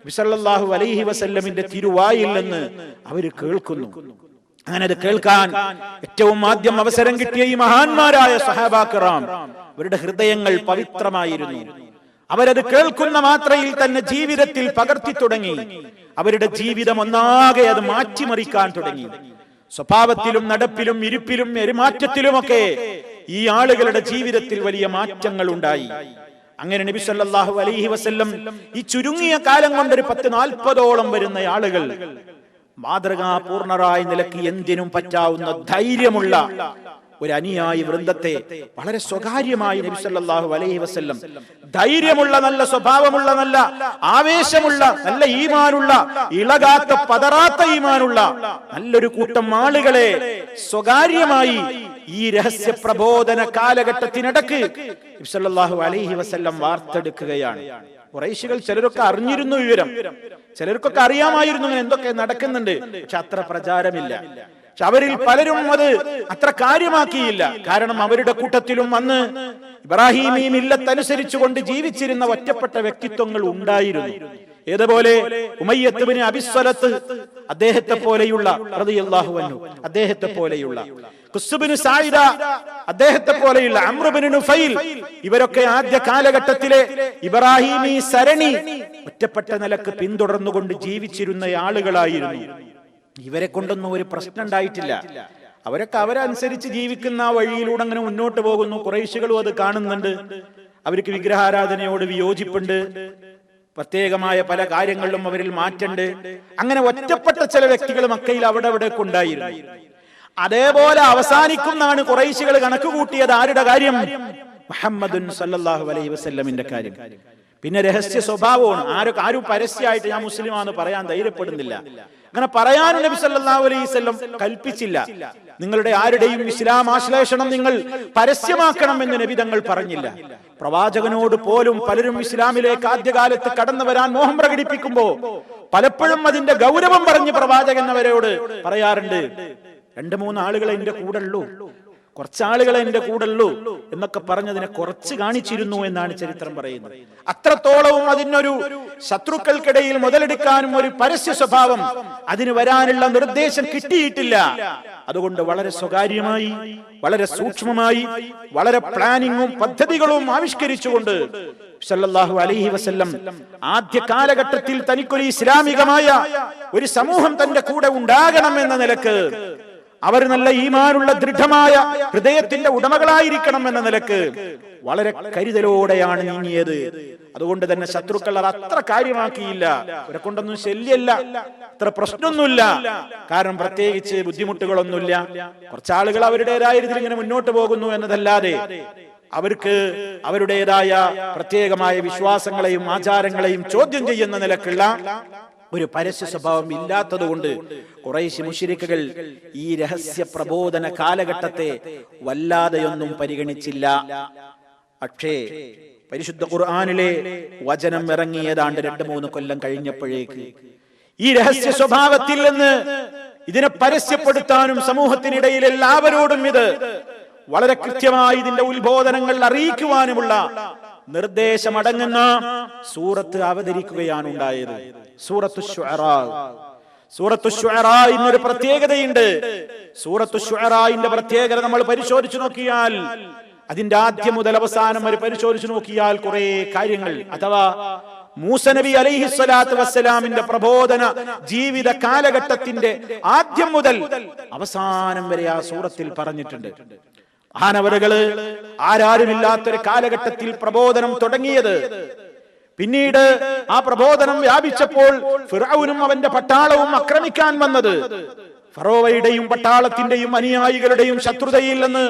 നബി സല്ലല്ലാഹു അലൈഹി വസല്ലമിന്റെ തിരുവായിൽ നിന്ന് അവർ കേൾക്കുന്നു. അങ്ങനെ അത് കേൾക്കാൻ ഏറ്റവും ആദ്യം അവസരം കിട്ടിയ ഈ മഹാന്മാരായ സഹാബാക്കിറാം, അവരുടെ ഹൃദയങ്ങൾ പവിത്രമായിരുന്നു. അവരത് കേൾക്കുന്ന മാത്രയിൽ തന്നെ ജീവിതത്തിൽ പകർത്തി തുടങ്ങി. അവരുടെ ജീവിതം ഒന്നാകെ അത് മാറ്റിമറിക്കാൻ തുടങ്ങി. സ്വഭാവത്തിലും, നടപ്പിലും, ഇരിപ്പിലും, പെരുമാറ്റത്തിലുമൊക്കെ ഈ ആളുകളുടെ ജീവിതത്തിൽ വലിയ മാറ്റങ്ങൾ ഉണ്ടായി. അങ്ങനെ നബി സല്ലല്ലാഹു അലൈഹി വസല്ലം ഈ ചുരുങ്ങിയ കാലം കൊണ്ട് ഒരു 40-40ഓളം വരുന്ന ആളുകൾ മാതൃകാപൂർണരായ നിലയ്ക്ക് എന്തിനും പറ്റാവുന്ന ധൈര്യമുള്ള ഒരു അനുയായി വൃന്ദത്തെ വളരെ സ്വകാര്യമായി നബി സല്ലല്ലാഹു അലൈഹി വസല്ലം, ധൈര്യമുള്ള, നല്ല സ്വഭാവമുള്ള, നല്ല ആവേശമുള്ള, നല്ല ഈമാനുള്ള, ഇളകാത്ത പതറാത്ത ഈമാനുള്ള നല്ലൊരു കൂട്ടം ആളുകളെ സ്വകാര്യമായി ഈ രഹസ്യ പ്രബോധന കാലഘട്ടത്തിനിടക്ക് നബി സല്ലല്ലാഹു അലൈഹി വസല്ലം വാർത്തെടുക്കുകയാണ്. ഖുറൈശികൾ ചിലരൊക്കെ അറിഞ്ഞിരുന്നു വിവരം, ചിലർക്കൊക്കെ അറിയാമായിരുന്നു ഇങ്ങനെ എന്തൊക്കെ നടക്കുന്നുണ്ട്, പക്ഷെ അത്ര പ്രചാരമില്ല. പക്ഷെ അവരിൽ പലരും അത് അത്ര കാര്യമാക്കിയില്ല. കാരണം അവരുടെ കൂട്ടത്തിലും അന്ന് ഇബ്രാഹിമീ മില്ലത്തനുസരിച്ചുകൊണ്ട് ജീവിച്ചിരുന്ന ഒറ്റപ്പെട്ട വ്യക്തിത്വങ്ങൾ ഉണ്ടായിരുന്നു. ഏതുപോലെ ഉമയ്യത്ത് ഇബ്നു അബിസ്വലത്ത്, അദ്ദേഹത്തെ പോലെയുള്ള റളിയല്ലാഹു അൻഹു, അദ്ദേഹത്തെ പോലെയുള്ള ഖുസ് ഇബ്നു സായിദ, അദ്ദേഹത്തെ പോലെയുള്ള അംർ ഇബ്നു നുഫൈൽ, ഇവരൊക്കെ ആദ്യ കാലഘട്ടത്തിലെ ഇബ്രാഹിമീ സരണി ഒറ്റപ്പെട്ട നിലക്ക് പിന്തുടർന്നുകൊണ്ട് ജീവിച്ചിരുന്ന ആളുകളായിരുന്നു. ഇവരെ കൊണ്ടൊന്നും ഒരു പ്രശ്നം ഉണ്ടായിട്ടില്ല. അവരൊക്കെ അവരനുസരിച്ച് ജീവിക്കുന്ന ആ വഴിയിലൂടെ അങ്ങനെ മുന്നോട്ട് പോകുന്നു. ഖുറൈശികളും അത് കാണുന്നുണ്ട്. അവർക്ക് വിഗ്രഹാരാധനയോട് വിയോജിപ്പുണ്ട്. പ്രത്യേകമായ പല കാര്യങ്ങളിലും അവരിൽ മാറ്റമുണ്ട്. അങ്ങനെ ഒറ്റപ്പെട്ട ചില വ്യക്തികൾ മക്കയിൽ അവിടെ അവിടെ ഉണ്ടായിരുന്നു. അതേപോലെ അവസാനിക്കുന്നാണ് ഖുറൈശികൾ കണക്ക് കൂട്ടിയത്. ആരുടെ കാര്യം? മുഹമ്മദുൻ സല്ലല്ലാഹു അലൈഹി വസല്ലമിന്റെ കാര്യം. പിന്നെ രഹസ്യ സ്വഭാവമാണ്. ആരും പരസ്യമായിട്ട് ഞാൻ മുസ്ലിമാണെന്ന് പറയാൻ ധൈര്യപ്പെടുന്നില്ല. അങ്ങനെ പറയാനും നബി സല്ലല്ലാഹു അലൈഹി വസല്ലം കൽപ്പിച്ചില്ല. നിങ്ങളുടെ ആരുടെയും ഇസ്ലാം ആശ്ലേഷണം നിങ്ങൾ പരസ്യമാക്കണം എന്ന് നബി തങ്ങൾ പറഞ്ഞില്ല. പ്രവാചകനോട് പോലും പലരും ഇസ്ലാമിലേക്ക് ആദ്യകാലത്ത് കടന്നു വരാൻ മോഹം പ്രകടിപ്പിക്കുമ്പോ പലപ്പോഴും അതിന്റെ ഗൗരവം പറഞ്ഞ് പ്രവാചകൻ അവരോട് പറയാറുണ്ട്, 2-3 ആളുകളെ എന്റെ കൂടെയുള്ളൂ, കുറച്ചാളുകളെ എന്റെ കൂടെയുള്ളൂ എന്നൊക്കെ പറഞ്ഞതിനെ കുറച്ച് കാണിച്ചിരുന്നു എന്നാണ് ചരിത്രം പറയുന്നത്. അത്രത്തോളവും അതിനൊരു ശത്രുക്കൾക്കിടയിൽ മുതലെടുക്കാനും ഒരു പരസ്യ സ്വഭാവം അതിന് വരാനുള്ള നിർദ്ദേശം കിട്ടിയിട്ടില്ല. അതുകൊണ്ട് വളരെ സ്വകാര്യമായി, വളരെ സൂക്ഷ്മമായി, വളരെ പ്ലാനിങ്ങും പദ്ധതികളും ആവിഷ്കരിച്ചുകൊണ്ട് സല്ലല്ലാഹു അലൈഹി വസല്ലം ആദ്യ കാലഘട്ടത്തിൽ തനിക്കൊരു ഇസ്ലാമികമായ ഒരു സമൂഹം തന്റെ കൂടെ ഉണ്ടാകണം എന്ന നിലക്ക്, അവർ നല്ല ഈമാനുള്ള ദൃഢമായ ഹൃദയത്തിന്റെ ഉടമകളായിരിക്കണം എന്ന നിലക്ക് വളരെ കരുതലോടെയാണ് നീങ്ങിയത്. അതുകൊണ്ട് തന്നെ ശത്രുക്കൾ അത് അത്ര കാര്യമാക്കിയില്ല. അവരെ കൊണ്ടൊന്നും ശല്യമല്ല, അത്ര പ്രശ്നമൊന്നുമില്ല. കാരണം പ്രത്യേകിച്ച് ബുദ്ധിമുട്ടുകളൊന്നുമില്ല. കുറച്ചാളുകൾ അവരുടേതായ രീതിയിൽ ഇങ്ങനെ മുന്നോട്ട് പോകുന്നു എന്നതല്ലാതെ അവർക്ക് അവരുടേതായ പ്രത്യേകമായ വിശ്വാസങ്ങളെയും ആചാരങ്ങളെയും ചോദ്യം ചെയ്യുന്ന നിലക്കുള്ള ഒരു പരസ്യ സ്വഭാവം ഇല്ലാത്തതുകൊണ്ട് ഖുറൈശി മുശ്രിക്കുകൾ ഈ രഹസ്യ പ്രബോധന കാലഘട്ടത്തെ വല്ലാതെയൊന്നും പരിഗണിച്ചില്ല. പക്ഷേ പരിശുദ്ധ ഖുർആനിലെ വചനം ഇറങ്ങിയതാണ്ട് 2-3 കൊല്ലം കഴിഞ്ഞപ്പോഴേക്ക് ഈ രഹസ്യ സ്വഭാവത്തിൽ നിന്ന് ഇതിനെ പരസ്യപ്പെടുത്താനും സമൂഹത്തിനിടയിൽ എല്ലാവരോടും ഇത് വളരെ കൃത്യമായി ഇതിന്റെ ഉത്ബോധനങ്ങൾ അറിയിക്കുവാനുമുള്ള നിർദ്ദേശമടങ്ങുന്ന സൂറത്ത് അവതരിക്കുകയാണ് ഉണ്ടായത്. സൂറത്തു ശുഅറാ. സൂറത്തു ശുഅറാഇനൊരു പ്രത്യേകതയുണ്ട്. സൂറത്തു ശുഅറാഇന്റെ പ്രത്യേകത നമ്മൾ പരിശോധിച്ചു നോക്കിയാൽ, അതിന്റെ ആദ്യം മുതൽ അവസാനം വരെ പരിശോധിച്ചു നോക്കിയാൽ കുറെ കാര്യങ്ങൾ, അഥവാ മൂസ നബി അലൈഹിസ്സലാത്തു വസ്സലാമിന്റെ പ്രബോധന ജീവിത കാലഘട്ടത്തിന്റെ ആദ്യം മുതൽ അവസാനം വരെ ആ സൂറത്തിൽ പറഞ്ഞിട്ടുണ്ട്. മഹാനവറുകള് ആരാരുമില്ലാത്തൊരു കാലഘട്ടത്തിൽ പ്രബോധനം തുടങ്ങിയത്, പിന്നീട് ആ പ്രബോധനം വ്യാപിച്ചപ്പോൾ ഫിർഔനും അവന്റെ പട്ടാളവും ആക്രമിക്കാൻ വന്നത്, ഫറോവയുടെയും പട്ടാളത്തിന്റെയും അനുയായികളുടെയും ശത്രുതയിൽ നിന്ന്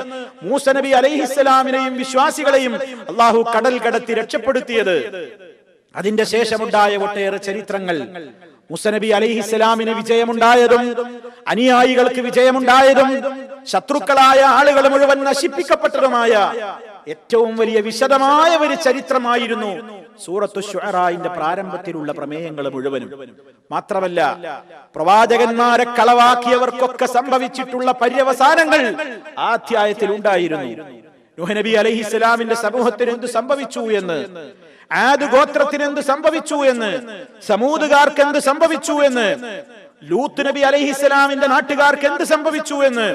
മൂസ നബി അലൈഹിസ്സലാമിനെയും വിശ്വാസികളെയും അള്ളാഹു കടൽ കടത്തി രക്ഷപ്പെടുത്തിയത്, അതിന്റെ ശേഷമുണ്ടായ ഒട്ടേറെ ചരിത്രങ്ങൾ, മൂസ നബി അലൈഹിസ്സലാമിന് വിജയമുണ്ടായതും അനുയായികൾക്ക് വിജയമുണ്ടായതും ശത്രുക്കളായ ആളുകൾ മുഴുവൻ നശിപ്പിക്കപ്പെട്ടതുമായ ഏറ്റവും വലിയ വിശദമായ ഒരു ചരിത്രമായിരുന്നു സൂറത്തു ശുഅറാഇന്റെ പ്രാരംഭത്തിലുള്ള പ്രമേയങ്ങൾ മുഴുവനും. മാത്രമല്ല, പ്രവാചകന്മാരെ കളവാക്കിയവർക്കൊക്കെ സംഭവിച്ചിട്ടുള്ള പര്യവസാനങ്ങൾ ആ അധ്യായത്തിൽ ഉണ്ടായിരുന്നു. നൂഹ് നബി അലൈഹിസ്സലാമിന്റെ സമൂഹത്തിന് എന്ത് സംഭവിച്ചു എന്ന്, ആദ് ഗോത്രത്തിന് എന്ത് സംഭവിച്ചു എന്ന്, സമൂദുകാർക്ക് എന്ത് സംഭവിച്ചു എന്ന്, ലൂത്ത് നബി അലൈഹിസ്സലാമിന്റെ നാട്ടുകാർക്ക് എന്ത് സംഭവിച്ചു എന്ന്,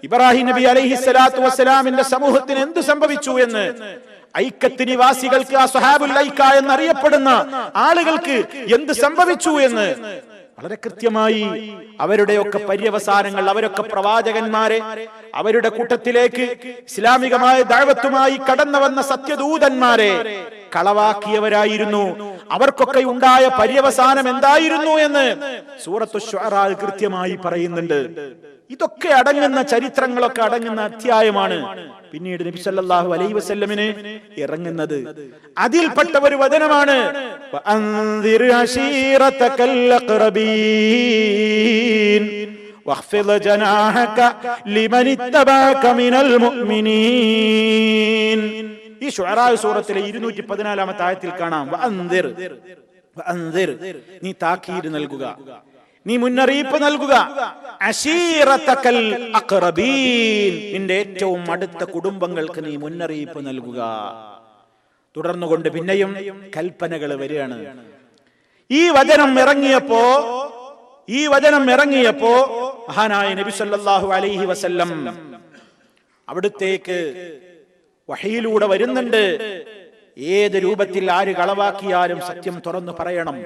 ഇബ്രാഹിം നബി അലൈഹിസ്സലാത്തു വസ്സലാമിന്റെ സമൂഹത്തിന് എന്ത് സംഭവിച്ചു എന്ന്, ഐക്കത്ത് നിവാസികൾക്ക്, അസ്ഹാബുൽ ഐക്ക എന്നറിയപ്പെടുന്ന ആളുകൾക്ക് എന്ത് സംഭവിച്ചു എന്ന് വളരെ കൃത്യമായി അവരുടെയൊക്കെ പര്യവസാനങ്ങൾ, അവരൊക്കെ പ്രവാചകന്മാരെ അവരുടെ കൂട്ടത്തിലേക്ക് ഇസ്ലാമികമായ ദഅവത്തുമായി കടന്നു വന്ന സത്യദൂതന്മാരെ കളവാക്കിയവരായിരുന്നു. അവർക്കൊക്കെ ഉണ്ടായ പര്യവസാനം എന്തായിരുന്നു എന്ന് സൂറത്തു ശുഅറാ കൃത്യമായി പറയുന്നുണ്ട്. ഇതൊക്കെ അടങ്ങുന്ന ചരിത്രങ്ങളൊക്കെ അടങ്ങുന്ന അധ്യായമാണ് പിന്നീട് നബി സല്ലല്ലാഹു അലൈഹി വസല്ലമിന് ഇറങ്ങുന്നത്. അതിൽപ്പെട്ട ഒരു വചനമാണ് വഅൻദിർ അശീറതകൽ അഖ്റബീൻ വഖ്ഫിദ് ജനാഹക ലിമൻ ഇത്തബഅക മിനൽ മുഅ്മിനീൻ. ഈ ശുഅറാ സൂറത്തിലെ 214-ാമത്തെ ആയത്തിൽ കാണാം വഅൻദിർ, വഅൻദിർ, നീ താക്കീത് നൽകുക, നീ മുന്നറിയിപ്പ് നൽകുക, അശീറതകൽ അഖ്റബീൻ, നിന്റെ ഏറ്റവും അടുത്ത കുടുംബങ്ങൾക്ക് നീ മുന്നറിയിപ്പ് നൽകുക. തുടർന്നുകൊണ്ട് പിന്നെയും കൽപ്പനകൾ വരികയാണ്. ഈ വചനം ഇറങ്ങിയപ്പോ മഹാനായ നബി സല്ലല്ലാഹു അലൈഹി വസല്ലം അവിടുത്തേക്ക് വഹയിലൂടെ വരുന്നുണ്ട്. ഏത് രൂപത്തിൽ ആര് കളവാക്കിയാലും സത്യം തുറന്നു പറയണം.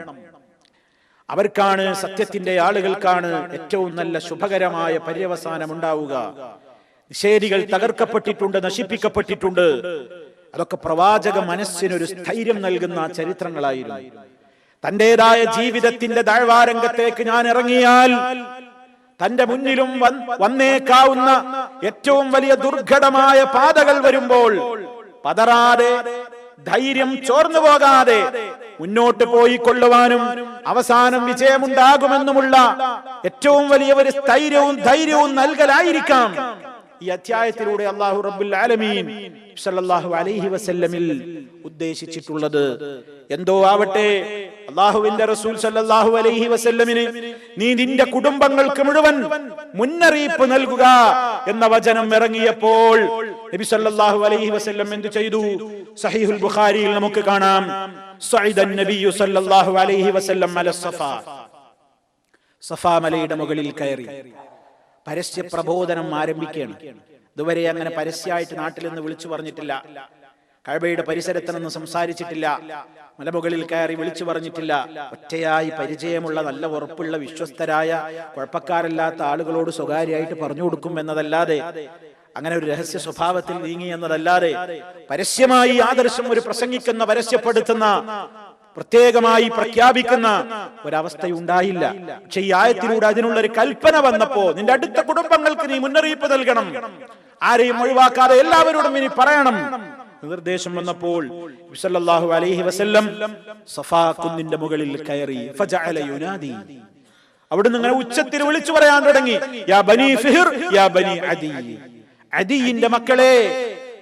അവർക്കാണ്, സത്യത്തിന്റെ ആളുകൾക്കാണ് ഏറ്റവും നല്ല ശുഭകരമായ പര്യവസാനം ഉണ്ടാവുക. നിഷേധികൾ തകർക്കപ്പെട്ടിട്ടുണ്ട്, നശിപ്പിക്കപ്പെട്ടിട്ടുണ്ട്. അതൊക്കെ പ്രവാചക മനസ്സിനൊരു സ്ഥൈര്യം നൽകുന്ന ചരിത്രങ്ങളായിരുന്നു. തന്റേതായ ജീവിതത്തിന്റെ ദഅവാരംഗത്തേക്ക് ഞാൻ ഇറങ്ങിയാൽ തന്റെ മുന്നിലും വന്നേക്കാവുന്ന ഏറ്റവും വലിയ ദുർഘടമായ പാതകൾ വരുമ്പോൾ പതറാതെ, ധൈര്യം ചോർന്നു പോകാതെ മുന്നോട്ട് പോയി കൊള്ളുവാനും അവസാനം വിജയമുണ്ടാകുമെന്നുമുള്ള ഏറ്റവും വലിയ ഒരു സ്ഥൈര്യവും ധൈര്യവും നൽകലായിരിക്കാം ഈ അധ്യായത്തിലൂടെ അല്ലാഹു റബ്ബുൽ ആലമീൻ സല്ലല്ലാഹു അലൈഹി വസല്ലമിൽ ഉദ്ദേശിച്ചിട്ടുള്ളത്. എന്തോ ആവട്ടെ, അല്ലാഹുവിന്റെ റസൂൽ സല്ലല്ലാഹു അലൈഹി വസല്ലമിന് നീ നിന്റെ കുടുംബങ്ങൾക്ക് മുഴുവൻ മുന്നറിയിപ്പ് നൽകുക എന്ന വചനം ഇറങ്ങിയപ്പോൾ നബി സല്ലല്ലാഹു അലൈഹി വസല്ലം എന്തു ചെയ്തു? സഹീഹുൽ ബുഖാരിയിൽ നമുക്ക് കാണാം, സഅദൻ നബിയ്യു സല്ലല്ലാഹു അലൈഹി വസല്ലം അല സഫാ, സഫാ മലയുടെ മുകളിൽ കയറി പരസ്യ പ്രബോധനം ആരംഭിക്കുകയാണ്. ഇതുവരെ അങ്ങനെ പരസ്യമായിട്ട് നാട്ടിൽ നിന്ന് വിളിച്ചു പറഞ്ഞിട്ടില്ല, കഅബയുടെ പരിസരത്തുനിന്ന് സംസാരിച്ചിട്ടില്ല, മലമുകളിൽ കയറി വിളിച്ചു പറഞ്ഞിട്ടില്ല. ഒറ്റയായി പരിചയമുള്ള, നല്ല ഉറപ്പുള്ള, വിശ്വസ്തരായ, കുഴപ്പക്കാരല്ലാത്ത ആളുകളോട് സ്വകാര്യമായിട്ട് പറഞ്ഞു കൊടുക്കും എന്നതല്ലാതെ, അങ്ങനെ ഒരു രഹസ്യ സ്വഭാവത്തിൽ നീങ്ങി എന്നതല്ലാതെ പരസ്യമായി ആദർശം ഒരു പ്രസംഗിക്കുന്ന, പരസ്യപ്പെടുത്തുന്ന, പ്രത്യേകമായി പ്രഖ്യാപിക്കുന്ന ഒരവസ്ഥയുണ്ടായില്ല. പക്ഷെ ഈ ആയത്തിലൂടെ അതിനുള്ള ഒരു കൽപ്പന വന്നപ്പോ, നിന്റെ അടുത്ത കുടുംബങ്ങൾക്ക് നീ മുന്നറിയിപ്പ് നൽകണം, ആരെയും ഒഴിവാക്കാതെ എല്ലാവരോടും ഇനി പറയണം, നിർദ്ദേശം വന്നപ്പോൾ നബി സല്ലല്ലാഹു അലൈഹി വസല്ലം സഫാ കുന്നിന്റെ മുകളിൽ കയറി ഫജഅല യുനാദി. അവിടുന്ന് ഇങ്ങനെ ഉച്ചത്തിൽ വിളിച്ചു പറയാൻ തുടങ്ങി, യാ ബനി ഫിഹ്ർ യാ ബനി അദി, അദിയിന്റെ മക്കളെ,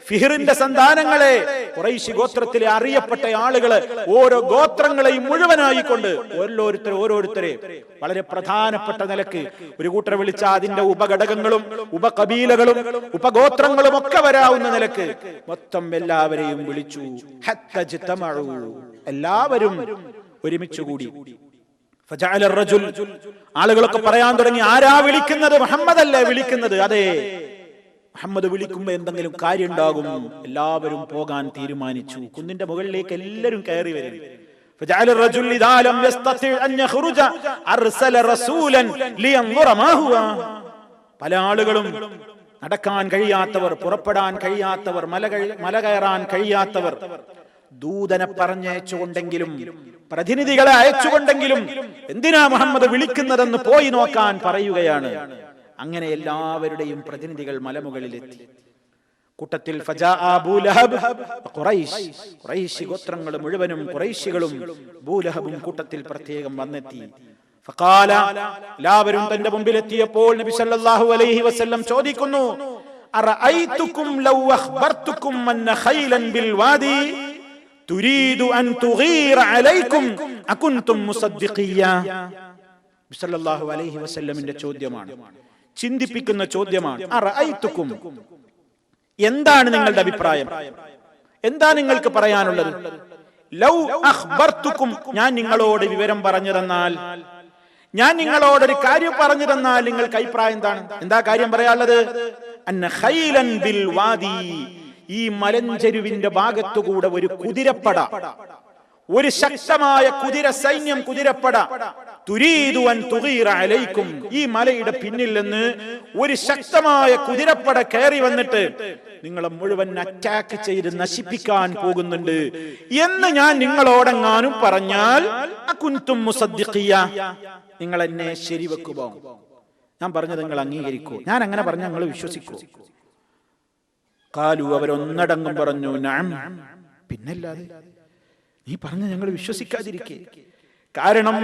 ഫിഹ്റിന്റെ സന്താനങ്ങളെ, ഖുറൈശി ഗോത്രത്തിലെ അറിയപ്പെട്ട ആളുകള്, ഓരോ ഗോത്രങ്ങളെയും മുഴുവനായിക്കൊണ്ട് ഓരോരുത്തരെ വളരെ പ്രധാനപ്പെട്ട നിലക്ക് ഒരു കൂട്ടരെ വിളിച്ച അതിന്റെ ഉപഘടകങ്ങളും ഉപകബീലകളും ഉപഗോത്രങ്ങളും ഒക്കെ വരാവുന്ന നിലക്ക് മൊത്തം എല്ലാവരെയും വിളിച്ചു. എല്ലാവരും ഒരുമിച്ച് കൂടി. ആളുകളൊക്കെ പറയാൻ തുടങ്ങി, ആരാ വിളിക്കുന്നത്? മുഹമ്മദ് അല്ലേ വിളിക്കുന്നത്? അതെ, മുഹമ്മദ് വിളിക്കുമ്പോ എന്തെങ്കിലും കാര്യം ഉണ്ടാകും. എല്ലാവരും പോകാൻ തീരുമാനിച്ചു. കുന്നിന്റെ മുകളിലേക്ക് എല്ലാവരും കയറി വരും. പല ആളുകളും നടക്കാൻ കഴിയാത്തവർ, പുറപ്പെടാൻ കഴിയാത്തവർ, മല കയറാൻ കഴിയാത്തവർ ദൂതനെ പറഞ്ഞയച്ചുകൊണ്ടെങ്കിലും പ്രതിനിധികളെ അയച്ചുകൊണ്ടെങ്കിലും എന്തിനാ മുഹമ്മദ് വിളിക്കുന്നതെന്ന് പോയി നോക്കാൻ പറയുകയാണ്. അങ്ങനെ എല്ലാവരുടെയും പ്രതിനിധികൾ മലമുകളിലെത്തി. കൂട്ടത്തിൽ ഖുറൈശി ഗോത്രങ്ങൾ മുഴുവനും ഖുറൈശികളും അബൂലഹബും കൂട്ടത്തിൽ പ്രത്യേകം വന്നെത്തി. ഫഖാല, എല്ലാവരും തന്റെ മുമ്പിലെത്തിയപ്പോൾ നബി സല്ലല്ലാഹു അലൈഹി വസല്ലം ചോദിക്കുന്നു, അറഅയ്തുകും ലൗ അഖ്ബർതുകും അന്ന ഖൈലൻ ബിൽ വാദി തുരീദു അൻ തുഗീറ അലൈക്കും അകുൻതും മുസദ്ദിഖിയ. നബി സല്ലല്ലാഹു അലൈഹി വസല്ലമിന്റെ ചോദ്യമാണ്, ചിന്തിപ്പിക്കുന്ന ചോദ്യമാണ്. അറഅയ്തുകും, എന്താണ് നിങ്ങളുടെ അഭിപ്രായം? എന്താ നിങ്ങൾക്ക് പറയാനുള്ളത്? ലൗ അഖ്ബർതുകും, ഞാൻ നിങ്ങളോട് വിവരം പറഞ്ഞു തന്നാൽ, ഞാൻ നിങ്ങളോടൊരു കാര്യം പറഞ്ഞു തന്നാൽ നിങ്ങൾക്ക് അഭിപ്രായം എന്താണ്? എന്താ കാര്യം പറയാനുള്ളത്? അന്ന ഖൈലൻ ബിൽ വാദി, ഈ മലഞ്ചെരുവിന്റെ ഭാഗത്തുകൂടെ ഒരു കുതിരപ്പട, ഒരു ശക്തമായ കുതിര സൈന്യം, കുതിരപ്പട, തുരീദു അൻ തുഗീറ അലൈക്കും, ഈ മലയുടെ പിന്നിൽ നിന്ന് ഒരു ശക്തമായ കുതിരപ്പട കയറി വന്നിട്ട് നിങ്ങളെ മുഴുവൻ അറ്റാക്ക് ചെയ്ത് നശിപ്പിക്കാൻ പോകുന്നുണ്ട് എന്ന് ഞാൻ നിങ്ങളോടെങ്ങാനും പറഞ്ഞാൽ അകുൻതും മുസദ്ദിഖിയ, നിങ്ങൾ എന്നെ ശരിവെക്കുമോ? ഞാൻ പറഞ്ഞത് നിങ്ങൾ അംഗീകരിക്കൂ? ഞാൻ അങ്ങനെ പറഞ്ഞാൽ നിങ്ങൾ വിശ്വസിക്കൂ? ഖാലു, അവരൊന്നടങ്കം പറഞ്ഞു, നഅം, പിന്നല്ലാതെ, നീ പറഞ്ഞ ഞങ്ങൾ വിശ്വസിക്കാതിരിക്കേ? കാരണം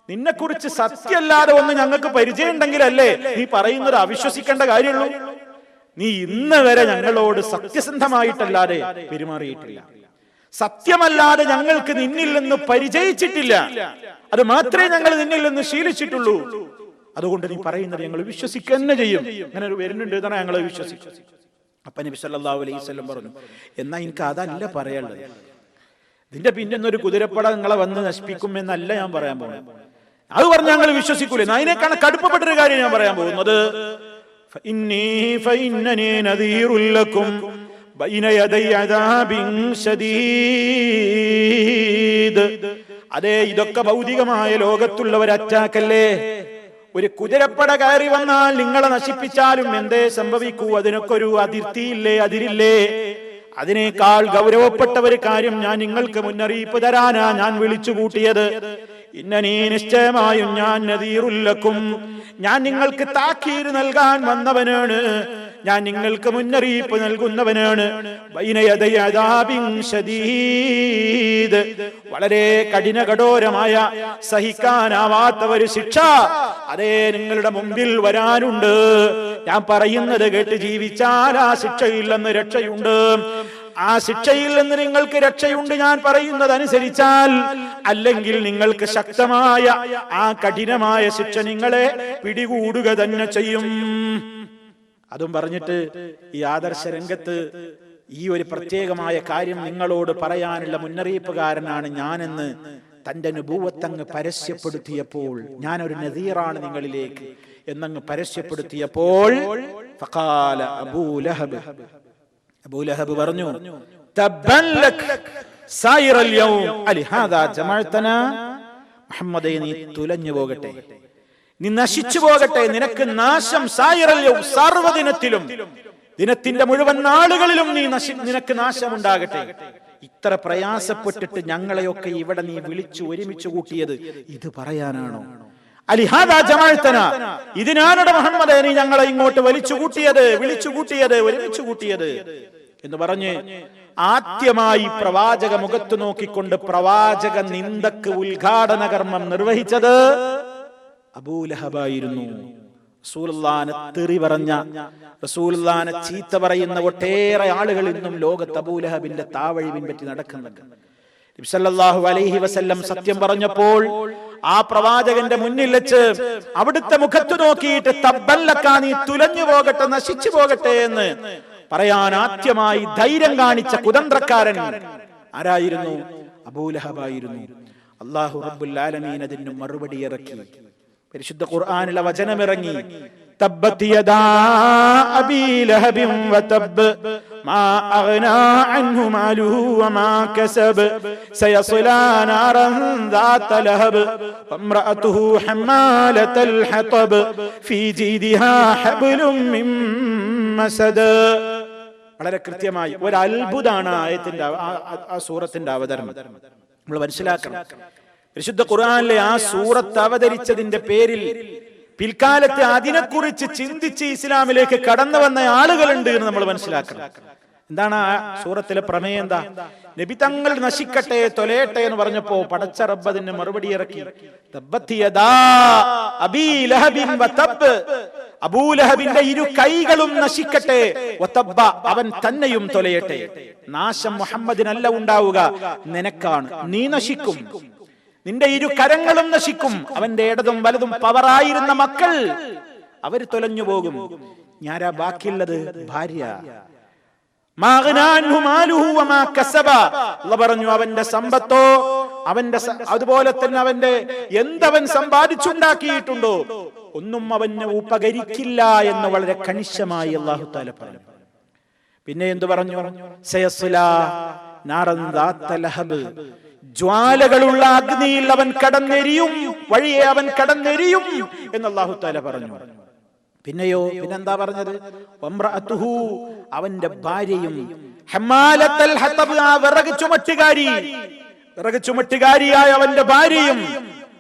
നിന്നെ കുറിച്ച് സത്യമല്ലാതെ ഒന്ന് ഞങ്ങൾക്ക് പരിചയം ഉണ്ടെങ്കിലല്ലേ നീ പറയുന്നത് അവിശ്വസിക്കേണ്ട കാര്യമുള്ളൂ. നീ ഇന്ന് വരെ ഞങ്ങളോട് സത്യസന്ധമായിട്ടല്ലാതെ പെരുമാറിയിട്ടില്ല. സത്യമല്ലാതെ ഞങ്ങൾക്ക് നിന്നിൽ നിന്ന് പരിചയിച്ചിട്ടില്ല. അത് മാത്രമേ ഞങ്ങൾ നിന്നിൽ നിന്ന് ശീലിച്ചിട്ടുള്ളൂ. അതുകൊണ്ട് നീ പറയുന്നത് ഞങ്ങൾ വിശ്വസിക്കുക തന്നെ ചെയ്യും. അങ്ങനെ ഒരു വരുന്നുണ്ട് എന്നാണ് ഞങ്ങൾ വിശ്വസിക്കും. അപ്പൊ നബി സല്ലല്ലാഹു അലൈഹി വസല്ലം പറഞ്ഞു, എന്നാ എനിക്ക് അതല്ല പറയാനുള്ളത്. ഇതിന്റെ പിന്നൊരു കുതിരപ്പട നിങ്ങളെ വന്ന് നശിപ്പിക്കും എന്നല്ല ഞാൻ പറയാൻ പോകുന്നത്. അത് പറഞ്ഞാൽ ഞങ്ങൾ വിശ്വസിക്കൂലേ? അതിനേക്കാണ് കടുപ്പപ്പെട്ടൊരു കാര്യം ഞാൻ പറയാൻ പോകുന്നത്. ഫഇന്നനീ നദീറുൽ ലക്കും ബൈന യദൈ അദാബിൻ ശദീദ്. അതെ, ഇതൊക്കെ ഭൗതികമായ ലോകത്തുള്ള ഒരു അറ്റാക്കല്ലേ. ഒരു കുതിരപ്പട കയറി വന്നാൽ നിങ്ങളെ നശിപ്പിച്ചാലും എന്തേ സംഭവിക്കൂ? അതിനൊക്കെ ഒരു അതിർത്തിയില്ലേ, അതിരില്ലേ? അതിനേക്കാൾ ഗൗരവപ്പെട്ട ഒരു കാര്യം ഞാൻ നിങ്ങൾക്ക് മുന്നറിയിപ്പ് തരാനാ ഞാൻ വിളിച്ചു കൂട്ടിയത്. ഇന്നനീ, നിശ്ചയമായും ഞാൻ നദീറുൽ ലക്കും, ഞാൻ നിങ്ങൾക്ക് താക്കീത് നൽകാൻ വന്നവനാണ്, ഞാൻ നിങ്ങൾക്ക് മുന്നറിയിപ്പ് നൽകുന്നവനാണ്. ബൈന യദൈ അദാബിൻ ശദീദ്, വളരെ കഠിനകഠോരമായ സഹിക്കാനാവാത്ത ഒരു ശിക്ഷ അതേ നിങ്ങളുടെ മുമ്പിൽ വരാനുണ്ട്. ഞാൻ പറയുന്നത് കേട്ട് ജീവിച്ചാൽ ആ ശിക്ഷയിൽ നിന്ന് രക്ഷയുണ്ട്. ആ ശിക്ഷയിൽ നിന്ന് നിങ്ങൾക്ക് രക്ഷയുണ്ട് ഞാൻ പറയുന്നത് അനുസരിച്ചാൽ. അല്ലെങ്കിൽ നിങ്ങൾക്ക് ശക്തമായ ആ കഠിനമായ ശിക്ഷ നിങ്ങളെ പിടികൂടുക തന്നെ ചെയ്യും. അതും പറഞ്ഞിട്ട് ഈ ആദർശ രംഗത്ത് ഈ ഒരു പ്രത്യേകമായ കാര്യം നിങ്ങളോട് പറയാനുള്ള മുന്നറിയിപ്പുകാരനാണ് ഞാനെന്ന് തന്റെ നുബുവത്തങ്ങ് പരസ്യപ്പെടുത്തിയപ്പോൾ, ഞാനൊരു നദീറാണ് നിങ്ങളിലേക്ക് എന്നങ്ങ് പരസ്യപ്പെടുത്തിയപ്പോൾ ഫഖാല അബൂലഹബ് പറഞ്ഞു, തബ്ബൻ ലക് സായിറൽ യൗം അലിഹാദാ ജമഅതനാ. മുഹമ്മദേ, നീ തുലഞ്ഞു പോകട്ടെ, നീ നശിച്ചു പോകട്ടെ, നിനക്ക് നാശം. സായിറൽ യൗം, സർവ്വദിനത്തിലും, ദിനത്തിന്റെ മുഴുവൻ നാളുകളിലും നിനക്ക് നാശമുണ്ടാകട്ടെ. ഇത്ര പ്രയാസപ്പെട്ടിട്ട് ഞങ്ങളെയൊക്കെ ഇവിടെ നീ വിളിച്ചു ഒരുമിച്ച് കൂട്ടിയത് ഇത് പറയാനാണോ? അലിഹാദാ ജമഅതനാ, ഇതിനാണ് മുഹമ്മദേ നീ ഞങ്ങളെ ഇങ്ങോട്ട് വിളിച്ചു കൂട്ടിയത് എന്ന് പറഞ്ഞ് ആദ്യമായി പ്രവാചക മുഖത്ത് നോക്കിക്കൊണ്ട് പ്രവാചക നിന്ദക്ക് ഉദ്ഘാടന കർമ്മം നിർവഹിച്ചത് അബൂലഹബായിരുന്നു. റസൂലുള്ളാഹിനെ തെറി പറഞ്ഞ, റസൂലുള്ളാഹിനെ ചീത്ത പറയുന്ന ഒട്ടേറെ ആളുകൾ ഇന്നും ലോകത്ത് അബൂലഹബിന്റെ താവഴി പിൻപറ്റി നടക്കുന്നുണ്ട്. നബി സല്ലല്ലാഹു അലൈഹി വസല്ലം സത്യം പറഞ്ഞപ്പോൾ ആ പ്രവാചകന്റെ മുന്നിൽ വെച്ച് അവിടുത്തെ മുഖത്ത് നോക്കിയിട്ട് തബ്ബല്ലക്കാ, നീ തുലഞ്ഞു പോകട്ടെ, നശിച്ചു പോകട്ടെ എന്ന് പറയാൻ ആദ്യമായി ധൈര്യം കാണിച്ച കുതന്ത്രക്കാരൻ ആരായിരുന്നു? അബൂലഹബായിരുന്നു. അല്ലാഹു റബ്ബുൽ ആലമീൻ അതിന് മറുപടി ഇറക്കി. പരിശുദ്ധ ഖുർആനിലെ വചനമിറങ്ങി, തബ്ബത് യദാ അബീ ലഹബിൻ വതബ് മാ അഗ്നാ അൻഹു മാലുഹു വമാ കസബ് സയസ്ലാ നാറൻ ദാത ലഹബ് വംറഅതുഹു ഹമ്മാലതൽ ഹതബ് ഫീ ജീദിഹാ ഹബ്ലും മിൻ മസദ്. വളരെ കൃത്യമായി ഒരു അത്ഭുതമാണ് ആയത്തിന്റെ ആ സൂറത്തിന്റെ അവതരണം. നമ്മൾ മനസ്സിലാക്കണം, പരിശുദ്ധ ഖുർആനിലെ ആ സൂറത്ത് അവതരിച്ചതിന്റെ പേരിൽ പിൽക്കാലത്ത് അതിനെക്കുറിച്ച് ചിന്തിച്ച് ഇസ്ലാമിലേക്ക് കടന്നു വന്ന ആളുകളുണ്ട് എന്ന് നമ്മൾ മനസ്സിലാക്കണം. എന്താണ് ആ സൂറത്തിലെ പ്രമേയം? എന്താ? നബി തങ്ങൾ നശിക്കട്ടെ, തൊലയട്ടെ എന്ന് പറഞ്ഞപ്പോ പടച്ച റബ്ബ് അതിന് മറുപടി ഇറക്കി. തബ്ബത് യദാ അബീ ലഹബിൻ വതബ്, അബൂലഹബിന്റെ ഇരു കൈകളും നശിക്കട്ടെ, വതബ്ബ, അവൻ തന്നെയും തൊലയട്ടെ. നാശം മുഹമ്മദിനല്ല ഉണ്ടാവുക, നിനക്കാണ്. നീ നശിക്കും, നിന്റെ ഇരു കരങ്ങളും നശിക്കും. അവന്റെ ഇടതും വലതും പവറായിരുന്ന മക്കൾ അവർ തൊലഞ്ഞു പോകും. ഞാനാ ബാക്കിയുള്ളത്? ഭാര്യ. പറഞ്ഞു അവന്റെ സമ്പത്തോ അതുപോലെ തന്നെ അവന്റെ എന്തവൻ സമ്പാദിച്ചുണ്ടാക്കിയിട്ടുണ്ടോ ഒന്നും അവന് ഉപകരിക്കില്ല എന്ന് വളരെ കണിശമായി അല്ലാഹു തആല പറഞ്ഞു. പിന്നെ എന്തു പറഞ്ഞു? സയസ്ലാ നാറൻ ദാത ലഹബ്, ജ്വാലകളുള്ള അഗ്നിയിൽ അവൻ കടന്നെരിയും, വഴിയെ അവൻ കടന്നെരിയും എന്ന് അല്ലാഹു തആല പറഞ്ഞു. പിന്നെയോ, പിന്നെന്താ പറഞ്ഞത്? വംറഅതുഹു, അവന്റെ ഭാര്യയും, ഹമ്മാലത്തൽ ഹതബ്, ആ വിറക് ചുമട്ടുകാരിയായ അവന്റെ ഭാര്യയും.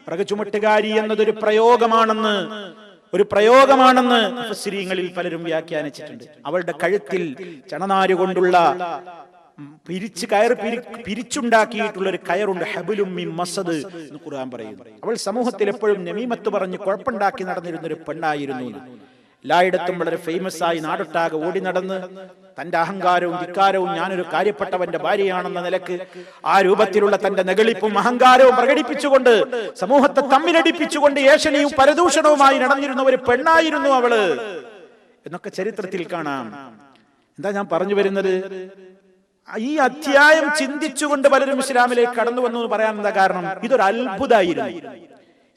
വിറക് ചുമട്ടുകാരി എന്നതൊരു പ്രയോഗമാണെന്ന് മുഫസ്സിരീങ്ങളിൽ പലരും വ്യാഖ്യാനിച്ചിട്ടുണ്ട്. അവളുടെ കഴുത്തിൽ ചണനാര് കൊണ്ടുള്ള പിരിച്ചുണ്ടാക്കിയിട്ടുള്ള ഒരു കയറുണ്ട്, ഹബ്ലും മിൻ മസദ് എന്ന് ഖുർആൻ പറയുന്നു. അവൾ സമൂഹത്തിൽ എപ്പോഴും നമീമത്ത് പറഞ്ഞ് കുഴപ്പമുണ്ടാക്കി നടന്നിരുന്ന ഒരു പെണ്ണായിരുന്നു. എല്ലായിടത്തും വളരെ ഫേമസ് ആയി നാടൊട്ടാകെ ഓടി നടന്ന് തന്റെ അഹങ്കാരവും ധിക്കാരവും ഞാനൊരു കാര്യപ്പെട്ടവന്റെ ഭാര്യയാണെന്ന നിലക്ക് ആ രൂപത്തിലുള്ള തന്റെ നെഗളിപ്പും അഹങ്കാരവും പ്രകടിപ്പിച്ചുകൊണ്ട് സമൂഹത്തെ തമ്മിലടിപ്പിച്ചുകൊണ്ട് ഏഷണിയും പരദൂഷണവുമായി നടന്നിരുന്ന ഒരു പെണ്ണായിരുന്നു അവള് എന്നൊക്കെ ചരിത്രത്തിൽ കാണാം. എന്താ ഞാൻ പറഞ്ഞു വരുന്നത്? ഈ അധ്യായം ചിന്തിച്ചുകൊണ്ട് പലരും ഇസ്ലാമിലേക്ക് കടന്നു വന്നു എന്ന് പറയാൻ എന്താ കാരണം? ഇതൊരു അത്ഭുതമായിരുന്നു.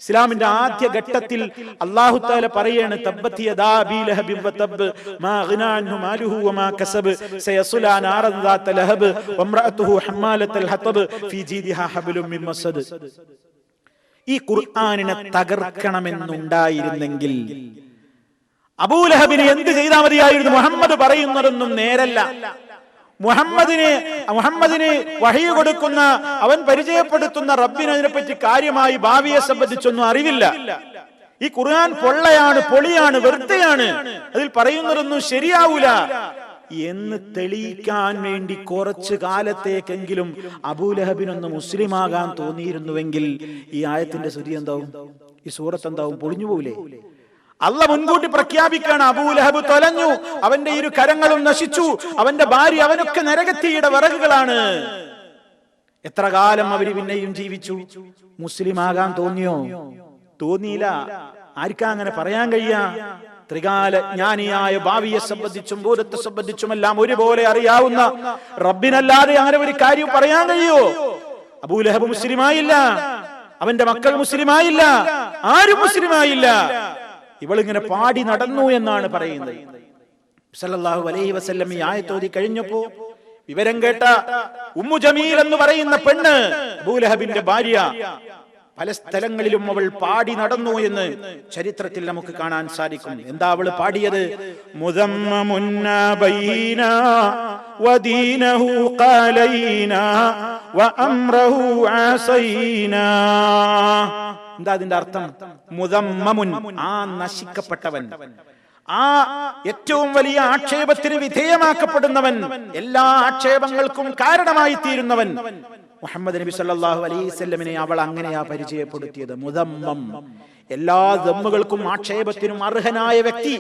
ഇസ്ലാമിന്റെ ആദ്യ ഘട്ടത്തിൽ അല്ലാഹു തആല പറയാണ്, തബ്ബത് യദാ അബീ ലഹബിൻ വതബ് മാ അഗ്നാ അൻഹു മാലുഹു വമാ കസബ് സയസ്ലാ നാറൻ ദാത ലഹബ് വംറഅതുഹു ഹമ്മാലത്തൽ ഹതബ് ഫീ ജീദിഹാ ഹബ്ലും മിൻ മസദ്. ഈ ഖുർആനിനെ തകർക്കണമെന്നുണ്ടായിരുന്നെങ്കിൽ അബൂലഹബിന് എന്ത് ചെയ്താൽ മതിയായിരുന്നു? മുഹമ്മദ് പറയുന്നതൊന്നും നേരല്ല. മുഹമ്മദിന് വഹി കൊടുക്കുന്ന, അവൻ പരിചയപ്പെടുത്തുന്ന റബ്ബിന് അതിനെപ്പറ്റി കാര്യമായി ഭാവിയെ സംബന്ധിച്ചൊന്നും അറിവില്ല. ഈ ഖുർആൻ പൊള്ളയാണ്, പൊളിയാണ്, വെറുതെയാണ്, അതിൽ പറയുന്നതൊന്നും ശരിയാവൂല എന്ന് തെളിയിക്കാൻ വേണ്ടി കുറച്ചു കാലത്തേക്കെങ്കിലും അബൂലഹബിനൊന്ന് മുസ്ലിമാകാൻ തോന്നിയിരുന്നുവെങ്കിൽ ഈ ആയത്തിന്റെ സ്ഥിതി എന്താവും? ഈ സൂറത്ത് എന്താവും? പൊളിഞ്ഞു പോവില്ലേ? അള്ളാഹ് മുൻകൂട്ടി പ്രഖ്യാപിക്കാണ്, അബൂലഹബ് തൊലഞ്ഞു, അവന്റെ ഇരു കരങ്ങളും നശിച്ചു, അവന്റെ ഭാര്യ, അവനൊക്കെ നരകത്തിയുടെ വിറകുകളാണ്. എത്ര കാലം അവര് പിന്നെയും ജീവിച്ചു? മുസ്ലിമാകാൻ തോന്നിയോ? തോന്നിയില്ല. ആർക്കാ അങ്ങനെ പറയാൻ കഴിയാ? ത്രികാല ജ്ഞാനിയായ ഭാവിയെ സംബന്ധിച്ചും ഭൂതത്തെ സംബന്ധിച്ചുമെല്ലാം ഒരുപോലെ അറിയാവുന്ന റബ്ബിനല്ലാതെ അങ്ങനെ ഒരു കാര്യം പറയാൻ കഴിയോ? അബൂലഹബ് മുസ്ലിമായില്ല, അവന്റെ മക്കൾ മുസ്ലിമായില്ല, ആരും മുസ്ലിമായില്ല. ഇവളിങ്ങനെ പാടി നടന്നു എന്നാണ് പറയുന്നത്. സല്ലല്ലാഹു അലൈഹി വസല്ലം ഈ ആയത്ത് ഓതി കഴിഞ്ഞപ്പോ വിവരം കേട്ട ഉമ്മു ജമീൽ എന്ന് പറയുന്ന പെണ്ണ്, അബൂലഹബിന്റെ ഭാര്യ, പല സ്ഥലങ്ങളിലും അവൾ പാടി നടന്നു എന്ന് ചരിത്രത്തിൽ നമുക്ക് കാണാൻ സാധിക്കും. എന്താ അവള് പാടിയത്? മുദമ്മമുന്ന ബൈനാ വദീനഹു ഖലൈനാ വഅംറഹു ആസൈനാ. എന്താ അതിന്റെ അർത്ഥം? മുദമ്മമുൻ, ആ നശിക്കപ്പെട്ടവൻ, ആ ഏറ്റവും വലിയ ആക്ഷേപത്തിന് വിധേയമാക്കപ്പെടുന്നവൻ, എല്ലാ ആക്ഷേപങ്ങൾക്കും കാരണമായി തീരുന്നവൻ. മുഹമ്മദ് നബി സല്ലല്ലാഹു അലൈഹി വസല്ലമിനെ അവൾ അങ്ങനെയാ പരിചയപ്പെടുത്തിയത്. മുദമ്മം, എല്ലാ ദമ്മുകൾക്കും ആക്ഷേപത്തിനും അർഹനായ വ്യക്തി.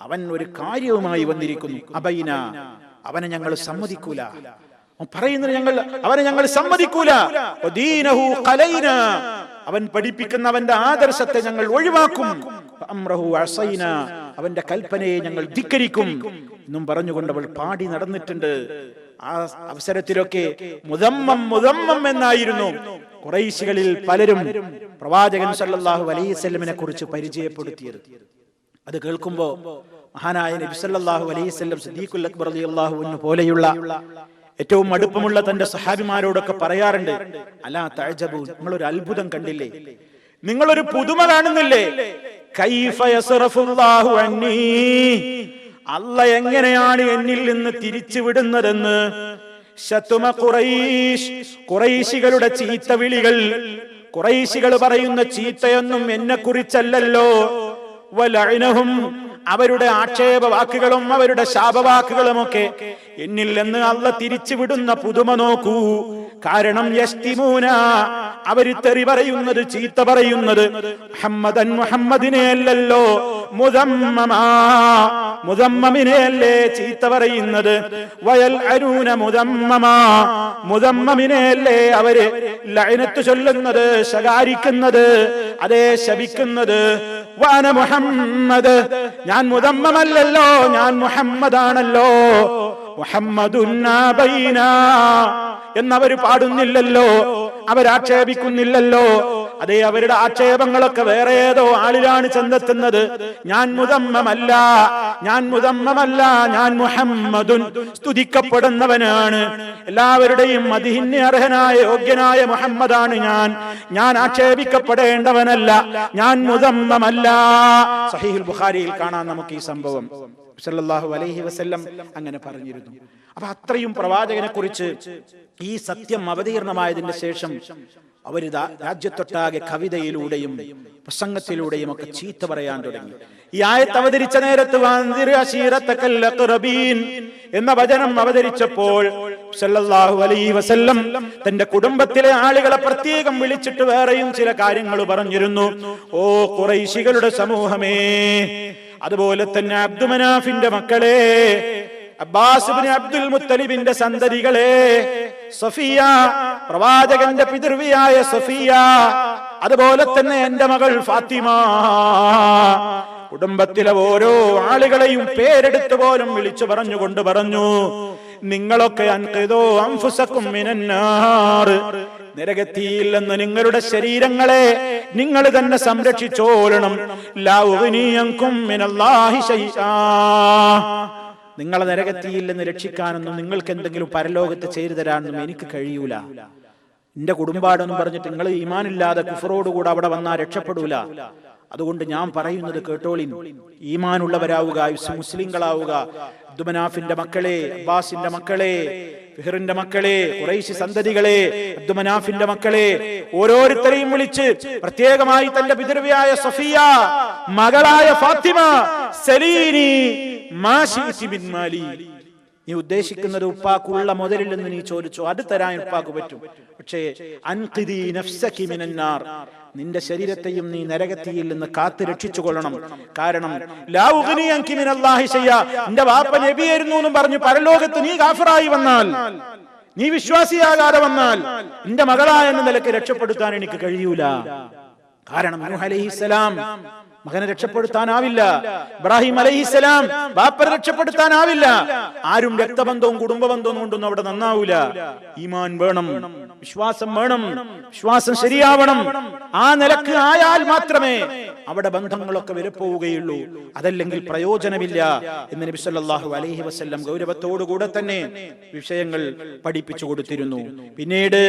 അവൻ ഒരു കാര്യവുമായി വന്നിരിക്കുന്നു. അബൈന, അവനെ ഞങ്ങൾ സമ്മതിക്കൂല. പറയുന്നത് അവനെ ഞങ്ങൾ സമ്മതിക്കൂല. ദീനഹു ഖലൈന, അവൻ പഠിപ്പിക്കുന്നവന്റെ ആദർശത്തെ ഞങ്ങൾ ഒഴിവാക്കും. അംറഹു അസൈന, അവന്റെ കൽപ്പനയെ ഞങ്ങൾ ധിക്കരിക്കും എന്നും പറഞ്ഞുകൊണ്ട് അവൾ പാടി നടന്നിട്ടുണ്ട്. ആ അവസരത്തിലൊക്കെ മുദമ്മം എന്നായിരുന്നു ഖുറൈശികളിൽ പലരും പ്രവാചകൻ സല്ലല്ലാഹു അലൈഹി വസല്ലമിനെ കുറിച്ച് പരിചയപ്പെടുത്തിയത്. അത് കേൾക്കുമ്പോ മഹാനായ നബി സല്ലല്ലാഹു അലൈഹി വസല്ലം സിദ്ദീഖുൽ അക്ബർ റളിയല്ലാഹു അൻഹു പോലെയുള്ള ഏറ്റവും അടുപ്പമുള്ള തന്റെ സഹാബിമാരോടൊക്കെ പറയാറുണ്ട്, അലാ തഅജബു, നിങ്ങളൊരു അത്ഭുതം കണ്ടില്ലേ, നിങ്ങളൊരു പുതുമ കാണുന്നില്ലേ? കൈഫ യസ്റഫുല്ലാഹു അന്നീ, അല്ലാഹ് എങ്ങനെയാണ് എന്നിൽ നിന്ന് തിരിച്ചു വിടുന്നതെന്ന്. ശതുമ ഖുറൈശ്, ഖുറൈശികളുടെ ചീത്ത വിളികൾ, ഖുറൈശികൾ പറയുന്ന ചീത്തയൊന്നും എന്നെ കുറിച്ചല്ലല്ലോ. വലഅനഹും, അവരുടെ ആക്ഷേപ വാക്കുകളും അവരുടെ ശാപവാക്കുകളുമൊക്കെ എന്നിൽ നിന്ന് അല്ലാഹ് തിരിച്ചു വിടുന്ന പുതുമ നോക്കൂ. കാരണം യസ്തിമൂന, അവര് തെറി പറയുന്നത്, ചീത്ത പറയുന്നത് മുഹമ്മദൻ, മുഹമ്മദിനെ അല്ലല്ലോ, മുദമ്മമാ, മുദമ്മമിനെ അല്ലേ ചീത്ത പറയുന്നത്. വയൽ അരൂന മുദമ്മമാ, മുദമ്മമിനെ അല്ലേ അവര് ലഅനത്ത് ചൊല്ലുന്നത്, ശകാരിക്കുന്നത്, അതേ ശപിക്കുന്നത്. വാന മുഹമ്മദ്, ഞാൻ മുദമ്മമല്ലല്ലോ, ഞാൻ മുഹമ്മദാണല്ലോ. മുഹമ്മദുൻ ബൈന എന്നവര് പാടുന്നില്ലല്ലോ, അവരാക്ഷേപിക്കുന്നില്ലല്ലോ. അതേ, അവരുടെ ആക്ഷേപങ്ങളൊക്കെ വേറെ ഏതോ ആളിലാണ് ചെന്നെത്തുന്നത്. ഞാൻ മുദമ്മമല്ല, ഞാൻ മുദമ്മമല്ല, ഞാൻ മുഹമ്മദുൻ, സ്തുതിക്കപ്പെടുന്നവനാണ്. എല്ലാവരുടെയും മദിഹിന് അർഹനായ യോഗ്യനായ മുഹമ്മദാണ് ഞാൻ ആക്ഷേപിക്കപ്പെടേണ്ടവനല്ല, ഞാൻ മുദമ്മമല്ല. സഹീഹുൽ ബുഖാരിയിൽ കാണാം നമുക്ക് ഈ സംഭവം. സല്ലല്ലാഹു അലൈഹി വസല്ലം അങ്ങനെ പറഞ്ഞിരുന്നു. അപ്പൊ അത്രയും പ്രവാചകനെ കുറിച്ച് ഈ സത്യം അവതീർണമായതിന് ശേഷം അവര് രാജ്യത്തൊട്ടാകെ കവിതയിലൂടെയും പ്രസംഗത്തിലൂടെയും ഒക്കെ ചീത്ത പറയാൻ തുടങ്ങി. ഈ ആയത്ത് അവതരിച്ച നേരത്ത് എന്ന വചനം അവതരിച്ചപ്പോൾ സല്ലല്ലാഹു അലൈഹി വസല്ലം തന്റെ കുടുംബത്തിലെ ആളുകളെ പ്രത്യേകം വിളിച്ചിട്ട് വേറെയും ചില കാര്യങ്ങൾ പറഞ്ഞിരുന്നു. ഓ ഖുറൈശികളുടെ സമൂഹമേ, അതുപോലെ തന്നെ അബ്ദുമനാഫിന്റെ മക്കളെ, അബ്ബാസ് ഇബ്നു അബ്ദുൽ മുത്തലിബിന്റെ സന്തതികളെ, സഫിയ, പ്രവാചകന്റെ പിതൃവിയായ സഫിയ, അതുപോലെ തന്നെ എന്റെ മകൾ ഫാത്തിമ, കുടുംബത്തിലെ ഓരോ ആളുകളെയും പേരെടുത്ത് പോലും വിളിച്ചു പറഞ്ഞുകൊണ്ട് പറഞ്ഞു, നിങ്ങളൊക്കെ അൻഖിദൂ അൻഫുസകും മിനന്നാർ, നരകത്തിയിൽ നിന്ന് നിങ്ങളുടെ ശരീരങ്ങളെ നിങ്ങൾ തന്നെ സംരക്ഷിച്ചോളണം. ലാ ഉഗ്നിയൻകും മിനല്ലാഹി ശൈആ, നിങ്ങളെ നരകത്തിയിൽ നിന്ന് രക്ഷിക്കാനൊന്നും നിങ്ങൾക്ക് എന്തെങ്കിലും പരലോകത്ത് ചെയ്തു തരാനൊന്നും എനിക്ക് കഴിയൂല. എന്റെ കുടുംബാടെന്നും പറഞ്ഞിട്ട് നിങ്ങൾ ഈമാനില്ലാതെ കുഫറോടുകൂടെ അവിടെ വന്നാൽ രക്ഷപ്പെടൂല. അതുകൊണ്ട് ഞാൻ പറയുന്നത് കേട്ടോളിൻ, ഈമാനുള്ളവരാവുക, മുസ്ലിങ്ങളാവുക. അബ്ദുമനാഫിന്റെ മക്കളെ, അബ്ബാസിന്റെ മക്കളെ, ഫിഹറിന്റെ മക്കളെ, ഖുറൈശി സന്തതികളെ, അബ്ദുമനാഫിന്റെ മക്കളെ ഓരോരുത്തരെയും വിളിച്ച് പ്രത്യേകമായി തന്റെ പിതൃവ്യായ സഫിയ, മകളായ ഫാത്തിമ, സലീനി മാ ശിഇതി മിൻ മാലി, നീ ഉദ്ദേശിക്കുന്നത് ഉപ്പാക്കുള്ള മുതലിൽ നിന്ന് നീ ചോദിച്ചോ, അത് തരാൻ ഉപ്പാക്ക് പറ്റും. പക്ഷേ അൻഖിദി നഫ്സകി മിനന്നാർ, നിന്റെ ശരീരത്തെയും നീ നരകത്തിയിൽ നിന്ന് കാത്തു രക്ഷിച്ചു കൊള്ളണം. കാരണം ലാ ഉഗ്നിയൻകി മിനല്ലാഹി ശൈഅ, നിന്റെ വാപ്പ നബിയായിരുന്നു എന്നും പറഞ്ഞു പരലോകത്ത് നീ കാഫിറായി വന്നാൽ, നീ വിശ്വാസിയാകാതെ വന്നാൽ നിന്റെ മകളായ എന്ന നിലയ്ക്ക് രക്ഷപ്പെടുത്താൻ എനിക്ക് കഴിയൂല. കാരണം നൂഹ് അലൈഹിസ്സലാം മകനെ രക്ഷപ്പെടുത്താനാവില്ല, ഇബ്രാഹിം അലൈഹിസ്സലാം ബാപ്പനെ രക്ഷപ്പെടുത്താനാവില്ല. ആരും രക്തബന്ധവും കുടുംബബന്ധവും കൊണ്ടൊന്നും അവിടെ നന്നാവൂല. ഈമാൻ വേണം, വിശ്വാസം വേണം, വിശ്വാസം ശരിയാവണം. ആ നിലക്ക് ആയാൽ മാത്രമേ അവിടെ ബന്ധങ്ങളൊക്കെ വിലപ്പോവുകയുള്ളൂ, അതല്ലെങ്കിൽ പ്രയോജനമില്ല എന്ന് നബി സല്ലല്ലാഹു അലൈഹി വസല്ലം ഗൗരവത്തോടുകൂടെ തന്നെ വിഷയങ്ങൾ പഠിപ്പിച്ചു കൊടുത്തിരുന്നു. പിന്നീട്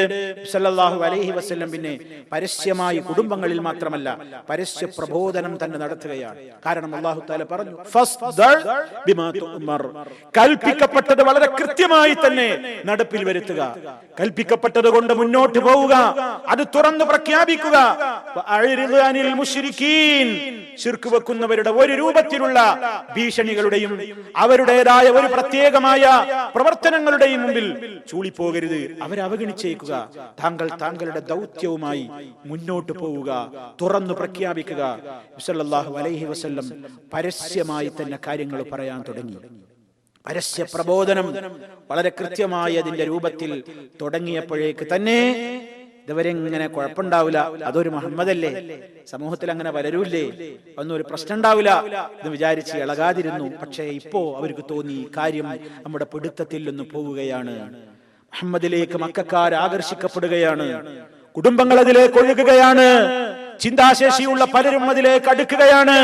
സല്ലല്ലാഹു അലൈഹി വസല്ലം പിന്നെ പരസ്യമായി കുടുംബങ്ങളിൽ മാത്രമല്ല പരസ്യ പ്രബോധനം തന്നെ നടത്തുകയാണ്. കാരണം അല്ലാഹു തആല പറഞ്ഞു, ഫസ്ദർ ബിമാ തുഅ്മർ, കൽപ്പിക്കപ്പെട്ടത് വളരെ കൃത്യമായി തന്നെ നടപ്പിൽ വരുത്തുക, കൽപ്പിക്കപ്പെട്ടത് കൊണ്ട് മുന്നോട്ട് പോവുക, അത് തുറന്നു പ്രഖ്യാപിക്കുക. വഅരിദ് അനിൽ മുശ്രിക്കീൻ, ശിർക്ക് വെക്കുന്നവരുടെ ഒരു രൂപത്തിലുള്ള ഭീഷണികളുടെയും അവരുടേതായ ഒരു പ്രത്യേകമായ പ്രവർത്തനങ്ങളുടെയും മുമ്പിൽ ചൂളിപ്പോകരുത്, അവരെ അവഗണിച്ചേക്കുക. താങ്കൾ താങ്കളുടെ ദൗത്യവുമായി മുന്നോട്ട് പോവുക, തുറന്നു പ്രഖ്യാപിക്കുക. സല്ലല്ലാഹു അലൈഹി വസല്ലം പരസ്യമായി തന്നെ കാര്യങ്ങൾ പറയാൻ തുടങ്ങി. പരസ്യ പ്രബോധനം വളരെ കൃത്യമായി അതിന്റെ രൂപത്തിൽ തുടങ്ങിയപ്പോഴേക്ക് തന്നെ ഇതുവരെ ഇങ്ങനെ കുഴപ്പമുണ്ടാവില്ല, അതൊരു മുഹമ്മദല്ലേ, സമൂഹത്തിൽ അങ്ങനെ വരൂല്ലേ, ഒന്നും ഒരു പ്രശ്നം ഉണ്ടാവില്ല എന്ന് വിചാരിച്ച് ഇളകാതിരുന്നു. പക്ഷേ ഇപ്പോ അവർക്ക് തോന്നി കാര്യം നമ്മുടെ പിടുത്തത്തിൽ നിന്ന് പോവുകയാണ്. മുഹമ്മദിലേക്ക് മക്കക്കാർ ആകർഷിക്കപ്പെടുകയാണ്, കുടുംബങ്ങൾ അതിലേക്ക് ഒഴുകുകയാണ്, ചിന്താശേഷിയുള്ള പലരും അതിലേക്ക് അടുക്കുകയാണ്,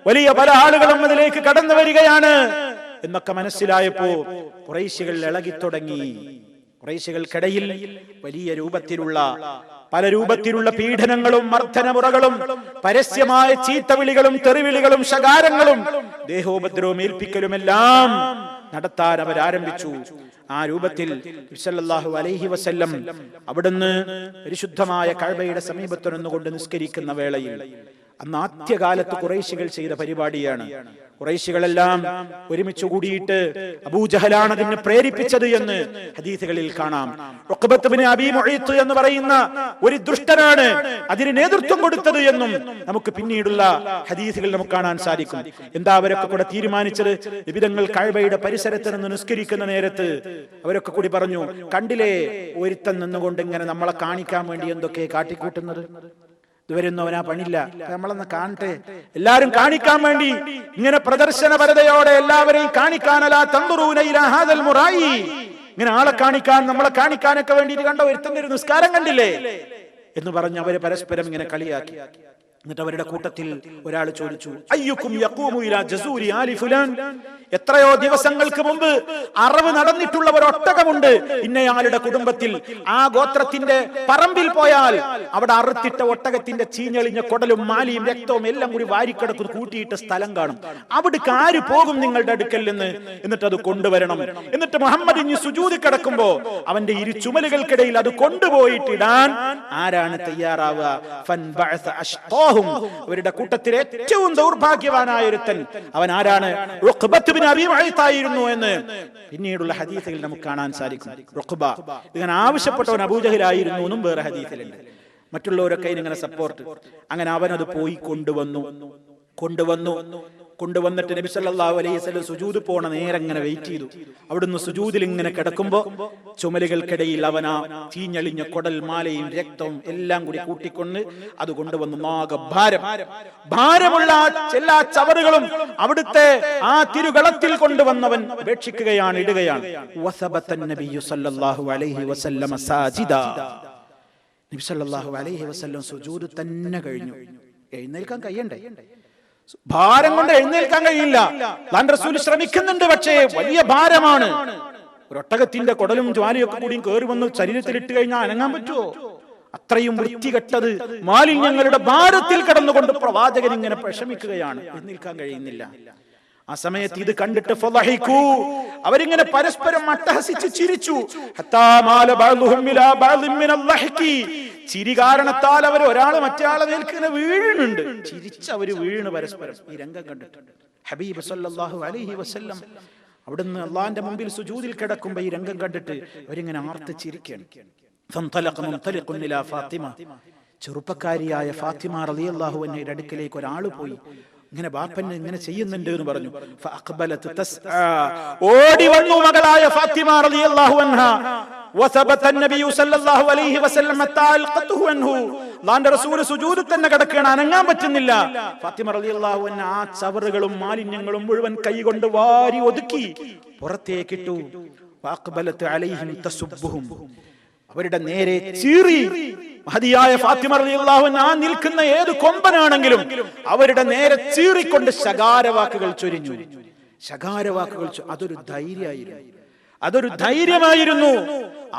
വലിയ പല ആളുകളും അതിലേക്ക് കടന്നു വരികയാണ് എന്നൊക്കെ മനസ്സിലായപ്പോ ഖുറൈശികൾ ഇളകിത്തുടങ്ങി. ഖുറൈശികൾക്കിടയിൽ വലിയ രൂപത്തിലുള്ള പല രൂപത്തിലുള്ള പീഡനങ്ങളും മർദ്ദനമുറകളും പരസ്യമായ ചീത്തവിളികളും തെറിവിളികളും ശകാരങ്ങളും ദേഹോപദ്രവം ഏൽപ്പിക്കലുമെല്ലാം നടത്താൻ അവരാരംഭിച്ചു. ആ രൂപത്തിൽ സല്ലല്ലാഹു അലൈഹി വസല്ലം അവിടുന്ന് പരിശുദ്ധമായ കഅബയുടെ സമീപത്ത് നിന്നുകൊണ്ട് നിസ്കരിക്കുന്ന വേളയിൽ, അന്ന് ആദ്യകാലത്ത് ഖുറൈശികൾ ചെയ്ത പരിപാടിയാണ്. ഖുറൈശികളെല്ലാം ഒരുമിച്ച് കൂടിയിട്ട് അബൂജഹലാണ് അതിനെ പ്രേരിപ്പിച്ചത് എന്ന് ഹദീസുകളിൽ കാണാം. ഉഖബത്ത് ഇബ്നു അബീ മുഈത്ത് എന്ന് പറയുന്ന ഒരു ദുഷ്ടനാണ് അതിന് നേതൃത്വം കൊടുത്തത് എന്നും നമുക്ക് പിന്നീടുള്ള ഹദീസുകൾ നമുക്ക് കാണാൻ സാധിക്കും. എന്താ അവരൊക്കെ കൂടെ തീരുമാനിച്ചത്? നബിതങ്ങൾ കഅബയുടെ പരിസരത്ത് നിന്ന് നിസ്കരിക്കുന്ന നേരത്ത് അവരൊക്കെ കൂടി പറഞ്ഞു, കണ്ടില്ലേ ഒരുത്തൻ നിന്നുകൊണ്ട് ഇങ്ങനെ നമ്മളെ കാണിക്കാൻ വേണ്ടി എന്തൊക്കെ കാട്ടിക്കൂട്ടുന്നത്, ഇതുവരെയൊന്നും പണില്ല, നമ്മളൊന്ന് കാണട്ടെ, എല്ലാരും കാണിക്കാൻ വേണ്ടി ഇങ്ങനെ പ്രദർശനപരതയോടെ എല്ലാവരെയും കാണിക്കാനല്ല തൻദുറൂന ഇലാ ഹാദൽ മുറായി, ഇങ്ങനെ ആളെ കാണിക്കാൻ നമ്മളെ കാണിക്കാനൊക്കെ വേണ്ടിയിട്ട് കണ്ടോ ഒരുത്തന്റെ ഒരു നിസ്കാരം കണ്ടില്ലേ എന്ന് പറഞ്ഞ് അവര് പരസ്പരം ഇങ്ങനെ കളിയാക്കി. എന്നിട്ട് അവരുടെ കൂട്ടത്തിൽ ഒരാൾ ചോദിച്ചു, അയ്യുക്കും യഖൂമു ഇലാ ജസൂരി ആലി ഫുലാൻ, എത്രയോ ദിവസങ്ങൾക്ക് മുമ്പ് അറവ് നടന്നിട്ടുള്ള ഒരു ഒട്ടകമുണ്ട് ഇന്നയാളുടെ കുടുംബത്തിൽ, ആ ഗോത്രത്തിന്റെ പറമ്പിൽ പോയാൽ അവിടെ അറുത്തിട്ട ഒട്ടകത്തിന്റെ ചീഞ്ഞെളിഞ്ഞ കുടലും മാലിയും രക്തവും എല്ലാം കൂടി വാരിക്കിടക്കും കൂട്ടിയിട്ട സ്ഥലം കാണും, അവിടേക്ക് ആര് പോകും നിങ്ങളുടെ അടുക്കൽ നിന്ന്, എന്നിട്ട് അത് കൊണ്ടുവരണം. എന്നിട്ട് മുഹമ്മദ് ഇനി സുജൂദ് കിടക്കുമ്പോ അവന്റെ ഇരു ചുമലുകൾക്കിടയിൽ അത് കൊണ്ടുപോയിട്ടിടാൻ ആരാണ് തയ്യാറാവുക? ഫൻബഅസ അഷ്ഖാഹും, അവരുടെ കൂട്ടത്തിലെ ഏറ്റവും ദൗർഭാഗ്യവാനായ ഒരുത്തൻ അവൻ ആരാണ്? ഉഖബത്ത് ഇബ്നു അബീ മുഈത്ത് ആയിരുന്നു എന്ന് പിന്നീടുള്ള ഹദീസുകളിൽ നമുക്ക് കാണാൻ സാധിക്കും. ഉഖബ ഇങ്ങനെ ആവശ്യപ്പെട്ടവൻ അബൂജഹലായിരുന്നു എന്നും വേറെ ഹദീസിലുണ്ട്. മറ്റുള്ളവരൊക്കെ ഇങ്ങനെ സപ്പോർട്ട്. അങ്ങനെ അവൻ അത് പോയി കൊണ്ടുവന്നിട്ട് നബി സല്ലല്ലാഹു അലൈഹി വസല്ലം സുജൂദ് പോണ നേരം ഇങ്ങനെ വെയിറ്റ് ചെയ്തു. അവിടുന്ന് സുജൂദിൽ ഇങ്ങനെ കിടക്കുമ്പോ ചുമലുകൾക്കിടയിൽ അവനാ ചീഞ്ഞളിഞ്ഞ കുടൽ മാലയും രക്തവും എല്ലാം കൂടി കൂട്ടിക്കൊണ്ട് അത് കൊണ്ടുവന്ന് ഭാരമുള്ള എല്ലാ ചവറുകളും അവിടുത്തെ ആ തിരുകളത്തിൽ കൊണ്ടുവന്നവൻ ഉപേക്ഷിക്കുകയാണ്, ഇടുകയാണ്. വസബതൻ നബിയ്യു സല്ലല്ലാഹു അലൈഹി വസല്ലം സാജിദാ, നബി സല്ലല്ലാഹു അലൈഹി വസല്ലം സുജൂദ് തന്നെ കഴിഞ്ഞു. എഴുന്നേൽക്കാൻ കഴിയണ്ടേ? ഭാരം കൊണ്ട് എഴുന്നേൽക്കാൻ കഴിയില്ല. അല്ലാഹുവിന്റെ റസൂൽ ശ്രമിക്കുന്നുണ്ട്, പക്ഷേ വലിയ ഭാരമാണ്. ഒരൊട്ടകത്തിന്റെ കുടലും ജ്വാലയൊക്കെ കൂടിയും കയറി വന്ന് ശരീരത്തിൽ ഇട്ട് കഴിഞ്ഞാൽ അനങ്ങാൻ പറ്റുമോ? അത്രയും വൃത്തികെട്ടത് മാലിന്യങ്ങളുടെ ഭാരത്തിൽ കടന്നുകൊണ്ട് പ്രവാചകൻ ഇങ്ങനെ വിഷമിക്കുകയാണ്, എഴുന്നേൽക്കാൻ കഴിയുന്നില്ല. ആ സമയത്ത് ഇത് കണ്ടിട്ട് ഫളഹികൂ, അവരിങ്ങനെ പരസ്പരം അട്ടഹസിച്ച് ചിരിച്ചു. ഹത്താ മാല ബഅ്ദുഹും ഇലാ ബഅ്ദിൻ മിനൽ ലഹ്കി, ചിരി കാരണത്താൽ അവർ ഒരാള് മറ്റേയാളെ മേൽക്കിങ്ങനെ വീഴുന്നുണ്ട്. ചിരിച്ചവര് വീഴുന്നു പരസ്പരം. ഈ രംഗം കണ്ടിട്ട് ഹബീബ് സല്ലല്ലാഹു അലൈഹി വസല്ലം അവിടുന്ന് അള്ളാന്റെ മുമ്പിൽ സുജൂദിൽ കിടക്കുമ്പോ ഈ രംഗം കണ്ടിട്ട് അവരിങ്ങനെ ആർത്ത് ചിരിക്കുകയാണ്. ഫന്തലഖ മുൻതലിഖുൻ ഇലാ ഫാത്തിമ, ചെറുപ്പക്കാരിയായ ഫാത്തിമ റളിയല്ലാഹു അൻഹയുടെ അടുക്കലേക്ക് ഒരാൾ പോയി. ഇങ്ങനെ ബാപ്പൻ ഇങ്ങനെ ചെയ്യുന്നുണ്ട് എന്ന് പറഞ്ഞു. ഫഅഖ്ബലത് തസ്ആ, ഓടി വന്നു മകളായ ഫാത്തിമ റളിയല്ലാഹു അൻഹ. വസബത നബി സല്ലല്ലാഹു അലൈഹി വസല്ലം തഅൽഖതുഹു അൻഹു, അല്ലാഹുവിന്റെ റസൂൽ സുജൂദിൽ തന്നെ കിടക്കുകയാണ്, അനങ്ങാൻ പറ്റുന്നില്ല. ഫാത്തിമ റളിയല്ലാഹു അൻഹ ആ ചവറുകളും മാലിന്യങ്ങളും മുഴുവൻ കൈകൊണ്ട് വാരി ഒതുക്കി പുറത്തേക്കിട്ടു. വഅഖ്ബലത് അലൈഹിം തസുബ്ബുഹും, അവരുടെ നേരെ ചീറി. മഹദിയായ ഫാത്തിമ റളിയല്ലാഹു അൻഹ ആ നിൽക്കുന്ന ഏത് കൊമ്പനാണെങ്കിലും അവരുടെ നേരെ ചീറിക്കൊണ്ട് ശകാരവാക്കുകൾ ചൊരിഞ്ഞു. ശകാരവാക്കുകൾ അതൊരു ധൈര്യമായിരുന്നു, അതൊരു ധൈര്യമായിരുന്നു.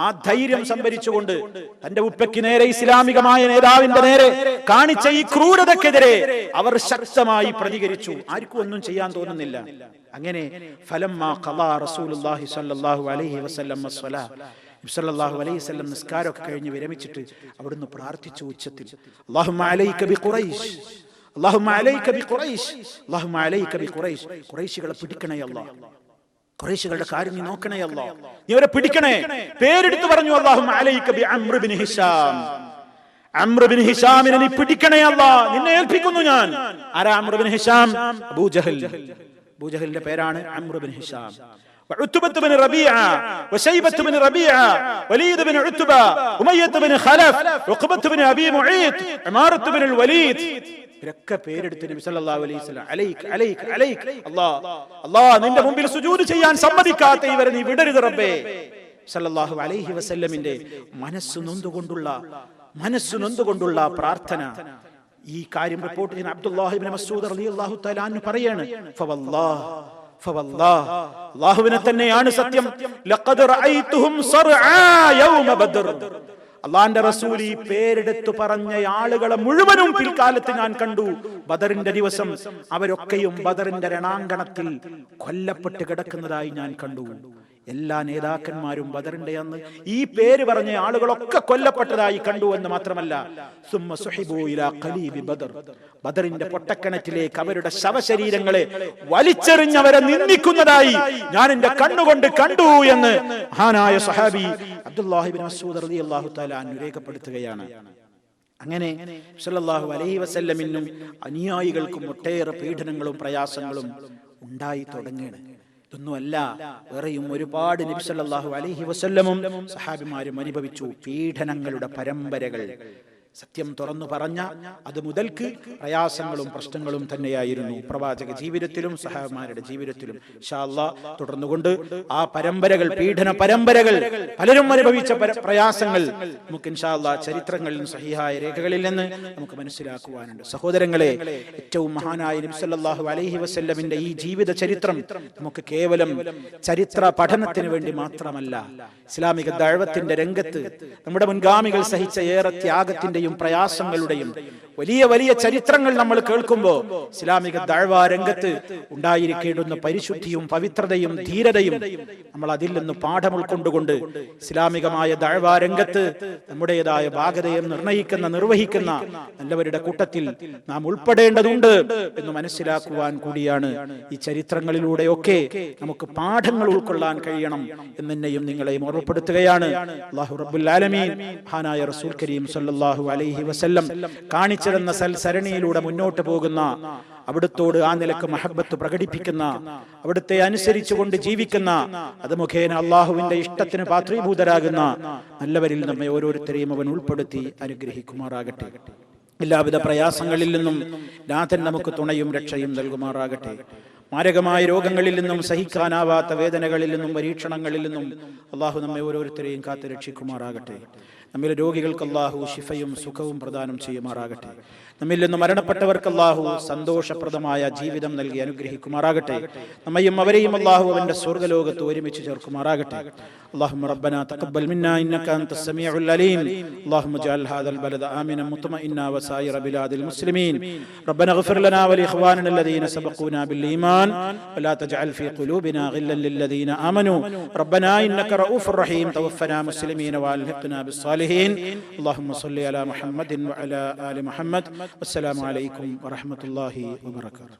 ആ ധൈര്യം സംഭരിച്ചുകൊണ്ട് തന്റെ ഉപ്പയ്ക്ക് നേരെ, ഇസ്ലാമികമായ നേതാവിന്റെ നേരെ കാണിച്ച ഈ ക്രൂരതക്കെതിരെ അവർ ശക്തമായി പ്രതികരിച്ചു. ആർക്കും ഒന്നും ചെയ്യാൻ തോന്നുന്നില്ല. അങ്ങനെ ഫലമ്മാ ഖളാ റസൂലുള്ളാഹി സ്വല്ലല്ലാഹു അലൈഹി വസല്ലം അസ്സലാ, നബി സല്ലല്ലാഹു അലൈഹി വസല്ലം നിസ്കാരമൊക്കെ കഴിഞ്ഞ് വിരമിച്ചിട്ട് അവിടുന്ന് പ്രാർത്ഥിച്ചു ഉച്ചത്തിൽ, അല്ലാഹുമ്മ അലൈക ബിഖുറൈശ്, അല്ലാഹുമ്മ അലൈക ബിഖുറൈശ്, അല്ലാഹുമ്മ അലൈക ബിഖുറൈശ്. ഖുറൈശികളെ പിടിക്കണേ അല്ലാഹ്, ഖുറൈശികളുടെ കാര്യം നീ നോക്കണേ അല്ലാഹ്, നീ അവരെ പിടിക്കണേ. പേരെടുത്ത് പറഞ്ഞു, അല്ലാഹുമ്മ അലൈക ബി അംർ ഇബ്നു ഹിശാം, അംർ ഇബ്നു ഹിശാമിനെ നീ പിടിക്കണേ അല്ലാഹ്, നിന്നെ ഏൽപ്പിക്കുന്നു ഞാൻ. ആരാ അംർ ഇബ്നു ഹിശാം? അബൂജഹൽ. അബൂജഹലിന്റെ പേരാണ് അംർ ഇബ്നു ഹിശാം. وعتبة بن ربيعة وشيبة بن ربيعة وليد بن عتبة أمية بن خلف عقبة بن أبي معيط عمارة بن الوليد. ഇവരൊക്കെ പേരെടുത്ത് നബി സല്ലല്ലാഹു അലൈഹി വസല്ലം അലൈക അലൈക അലൈക, അല്ലാഹ് നിന്റെ മുമ്പിൽ സുജൂദ് ചെയ്യാൻ സമ്മതിക്കാത്ത ഇവരെ നീ വിടരുത് റബ്ബേ. സല്ലല്ലാഹു അലൈഹി വസല്ലമിന്റെ മനസ്സ് നൊന്തുകൊണ്ടുള്ള പ്രാർത്ഥന. ഈ കാര്യം റിപ്പോർട്ട് ചെയ്യുന്ന അബ്ദുല്ലാഹ് ഇബ്നു മസ്ഊദ് റളിയല്ലാഹു തആല അൻഹു പറയാണ്, അല്ലാഹുവിനെ തന്നെയാണ് സത്യം, ലഖദ് റഅയ്തുഹും സർആ യൗമ ബദർ. അള്ളാന്റെ റസൂൽ ഈ പേരെടുത്തു പറഞ്ഞ ആളുകളെ മുഴുവനും പിൽക്കാലത്ത് ഞാൻ കണ്ടു. ബദറിന്റെ ദിവസം അവരൊക്കെയും ബദറിന്റെ രണാങ്കണത്തിൽ കൊല്ലപ്പെട്ട് കിടക്കുന്നതായി ഞാൻ കണ്ടു. എല്ലാ നേതാക്കന്മാരും ബദറിന്റെ അന്ന് ഈ പേര് പറഞ്ഞ ആളുകളൊക്കെ കൊല്ലപ്പെട്ടതായി കണ്ടു എന്ന് മാത്രമല്ല, സുമ്മ സുഹിബു ഇലാ ഖലീബി ബദർ, ബദറിന്റെ പൊട്ടക്കിണറ്റിലേക്ക് അവരുടെ ശവശരീരങ്ങളെ വലിച്ചെറിഞ്ഞവരെ നിന്ദിക്കുന്നതായി ഞാൻ എന്റെ കണ്ണുകൊണ്ട് കണ്ടു എന്ന് മഹാനായ സഹാബി അബ്ദുല്ലാഹി ഇബ്നു മസ്ഊദ് റളിയല്ലാഹു തആല അൻഹു രേഖപ്പെടുത്തുകയാണ്. അങ്ങനെ സല്ലല്ലാഹു അലൈഹി വസല്ലമിനും അനുയായികൾക്കും ഒട്ടേറെ പീഡനങ്ങളും പ്രയാസങ്ങളും ഉണ്ടായി തുടങ്ങുകയാണ്. ഇതൊന്നുമല്ല, വേറെയും ഒരുപാട് നബി സല്ലല്ലാഹു അലൈഹി വസല്ലമും സഹാബിമാരും അനുഭവിച്ചു പീഡനങ്ങളുടെ പരമ്പരകൾ. സത്യം തുറന്നു പറഞ്ഞ അത് മുതൽക്ക് പ്രയാസങ്ങളും പ്രശ്നങ്ങളും തന്നെയായിരുന്നു പ്രവാചക ജീവിതത്തിലും സഹാബിമാരുടെ ജീവിതത്തിലും. ഇൻഷാ അല്ലാഹ് തുടർന്നുകൊണ്ട് ആ പരമ്പരകൾ, പീഡന പരമ്പരകൾ, പലരും അനുഭവിച്ച പ്രയാസങ്ങൾ നമുക്ക് ഇൻഷാ അല്ലാഹ് ചരിത്രങ്ങളിൽ സഹിഹായ രേഖകളിൽ നിന്ന് നമുക്ക് മനസ്സിലാക്കുവാനുണ്ട്. സഹോദരങ്ങളെ, ഏറ്റവും മഹാനായ നബി സല്ലല്ലാഹു അലൈഹി വസല്ലമിന്റെ ഈ ജീവിത ചരിത്രം നമുക്ക് കേവലം ചരിത്ര പഠനത്തിന് വേണ്ടി മാത്രമല്ല, ഇസ്ലാമിക ദഅവത്തിന്റെ രംഗത്ത് നമ്മുടെ മുൻഗാമികൾ സഹിച്ച ഏറെ ത്യാഗത്തിന്റെയും പ്രയാസങ്ങളുടെയും വലിയ വലിയ ചരിത്രങ്ങൾ നമ്മൾ കേൾക്കുമ്പോൾ ഇസ്ലാമിക ദഅവ രംഗത്ത് ഉണ്ടായിരിക്കേണ്ടുന്ന പരിശുദ്ധിയും പവിത്രതയും ധീരതയും നമ്മൾ അതിൽ നിന്ന് പാഠം ഉൾക്കൊണ്ടുകൊണ്ട് ഇസ്ലാമികമായ ദഅവ രംഗത്ത് നമ്മുടേതായ ഭാഗതയെ നിർവഹിക്കുന്ന നല്ലവരുടെ കൂട്ടത്തിൽ നാം ഉൾപ്പെടേണ്ടതുണ്ട് എന്ന് മനസ്സിലാക്കുവാൻ കൂടിയാണ് ഈ ചരിത്രങ്ങളിലൂടെയൊക്കെ നമുക്ക് പാഠങ്ങൾ ഉൾക്കൊള്ളാൻ കഴിയണം എന്നെയും നിങ്ങളെയും ഓർമ്മപ്പെടുത്തുകയാണ്. അല്ലാഹു റബ്ബുൽ ആലമീൻ മഹാനായ റസൂൽ കരീം സല്ലല്ലാഹു അലൈഹി വസല്ലം കാണിച്ചിരുന്ന സൽസരണിയിലൂടെ മുന്നോട്ട് പോകുന്ന, അവിടുത്തോട് ആ നിലക്ക് മഹബത്ത് പ്രകടിപ്പിക്കുന്ന, അവിടുത്തെ അനുസരിച്ചുകൊണ്ട് ജീവിക്കുന്ന, അത് മുഖേന അള്ളാഹുവിന്റെ ഇഷ്ടത്തിന് പാത്രീഭൂതരാകുന്ന നല്ലവരിൽ നമ്മെ ഓരോരുത്തരെയും അവൻ ഉൾപ്പെടുത്തി അനുഗ്രഹിക്കുമാറാകട്ടെ. എല്ലാവിധ പ്രയാസങ്ങളിൽ നിന്നും നാഥൻ നമുക്ക് തുണയും രക്ഷയും നൽകുമാറാകട്ടെ. മാരകമായ രോഗങ്ങളിൽ നിന്നും, സഹിക്കാനാവാത്ത വേദനകളിൽ നിന്നും, പരീക്ഷണങ്ങളിൽ നിന്നും അള്ളാഹു നമ്മെ ഓരോരുത്തരെയും കാത്ത് രക്ഷിക്കുമാറാകട്ടെ. നമ്മിലെ രോഗികൾക്ക് അള്ളാഹു ശിഫയും സുഖവും പ്രദാനം ചെയ്യുമാറാകട്ടെ. നമ്മിൽ നിന്ന് മരണപ്പെട്ടവർക്ക് അള്ളാഹു സന്തോഷപ്രദമായ ജീവിതം നൽകി അനുഗ്രഹിക്കുമാറാകട്ടെ. നമ്മയും അവരെയും അള്ളാഹു അവന്റെ സ്വർഗ്ഗലോകത്ത് ഒരുമിച്ച് ചേർക്കുമാറാകട്ടെ. اللهم ربنا تقبل منا إنك أنت السميع العليم. اللهم اجعل هذا البلد آمنا مطمئنا وسائر بلاد المسلمين. ربنا اغفر لنا ولإخواننا الذين سبقونا بالإيمان ولا تجعل في قلوبنا غلا للذين آمنوا ربنا إنك رؤوف رحيم. توفنا مسلمين وألحقنا بالصالحين. اللهم صل على محمد وعلى آل محمد. والسلام عليكم ورحمة الله وبركاته.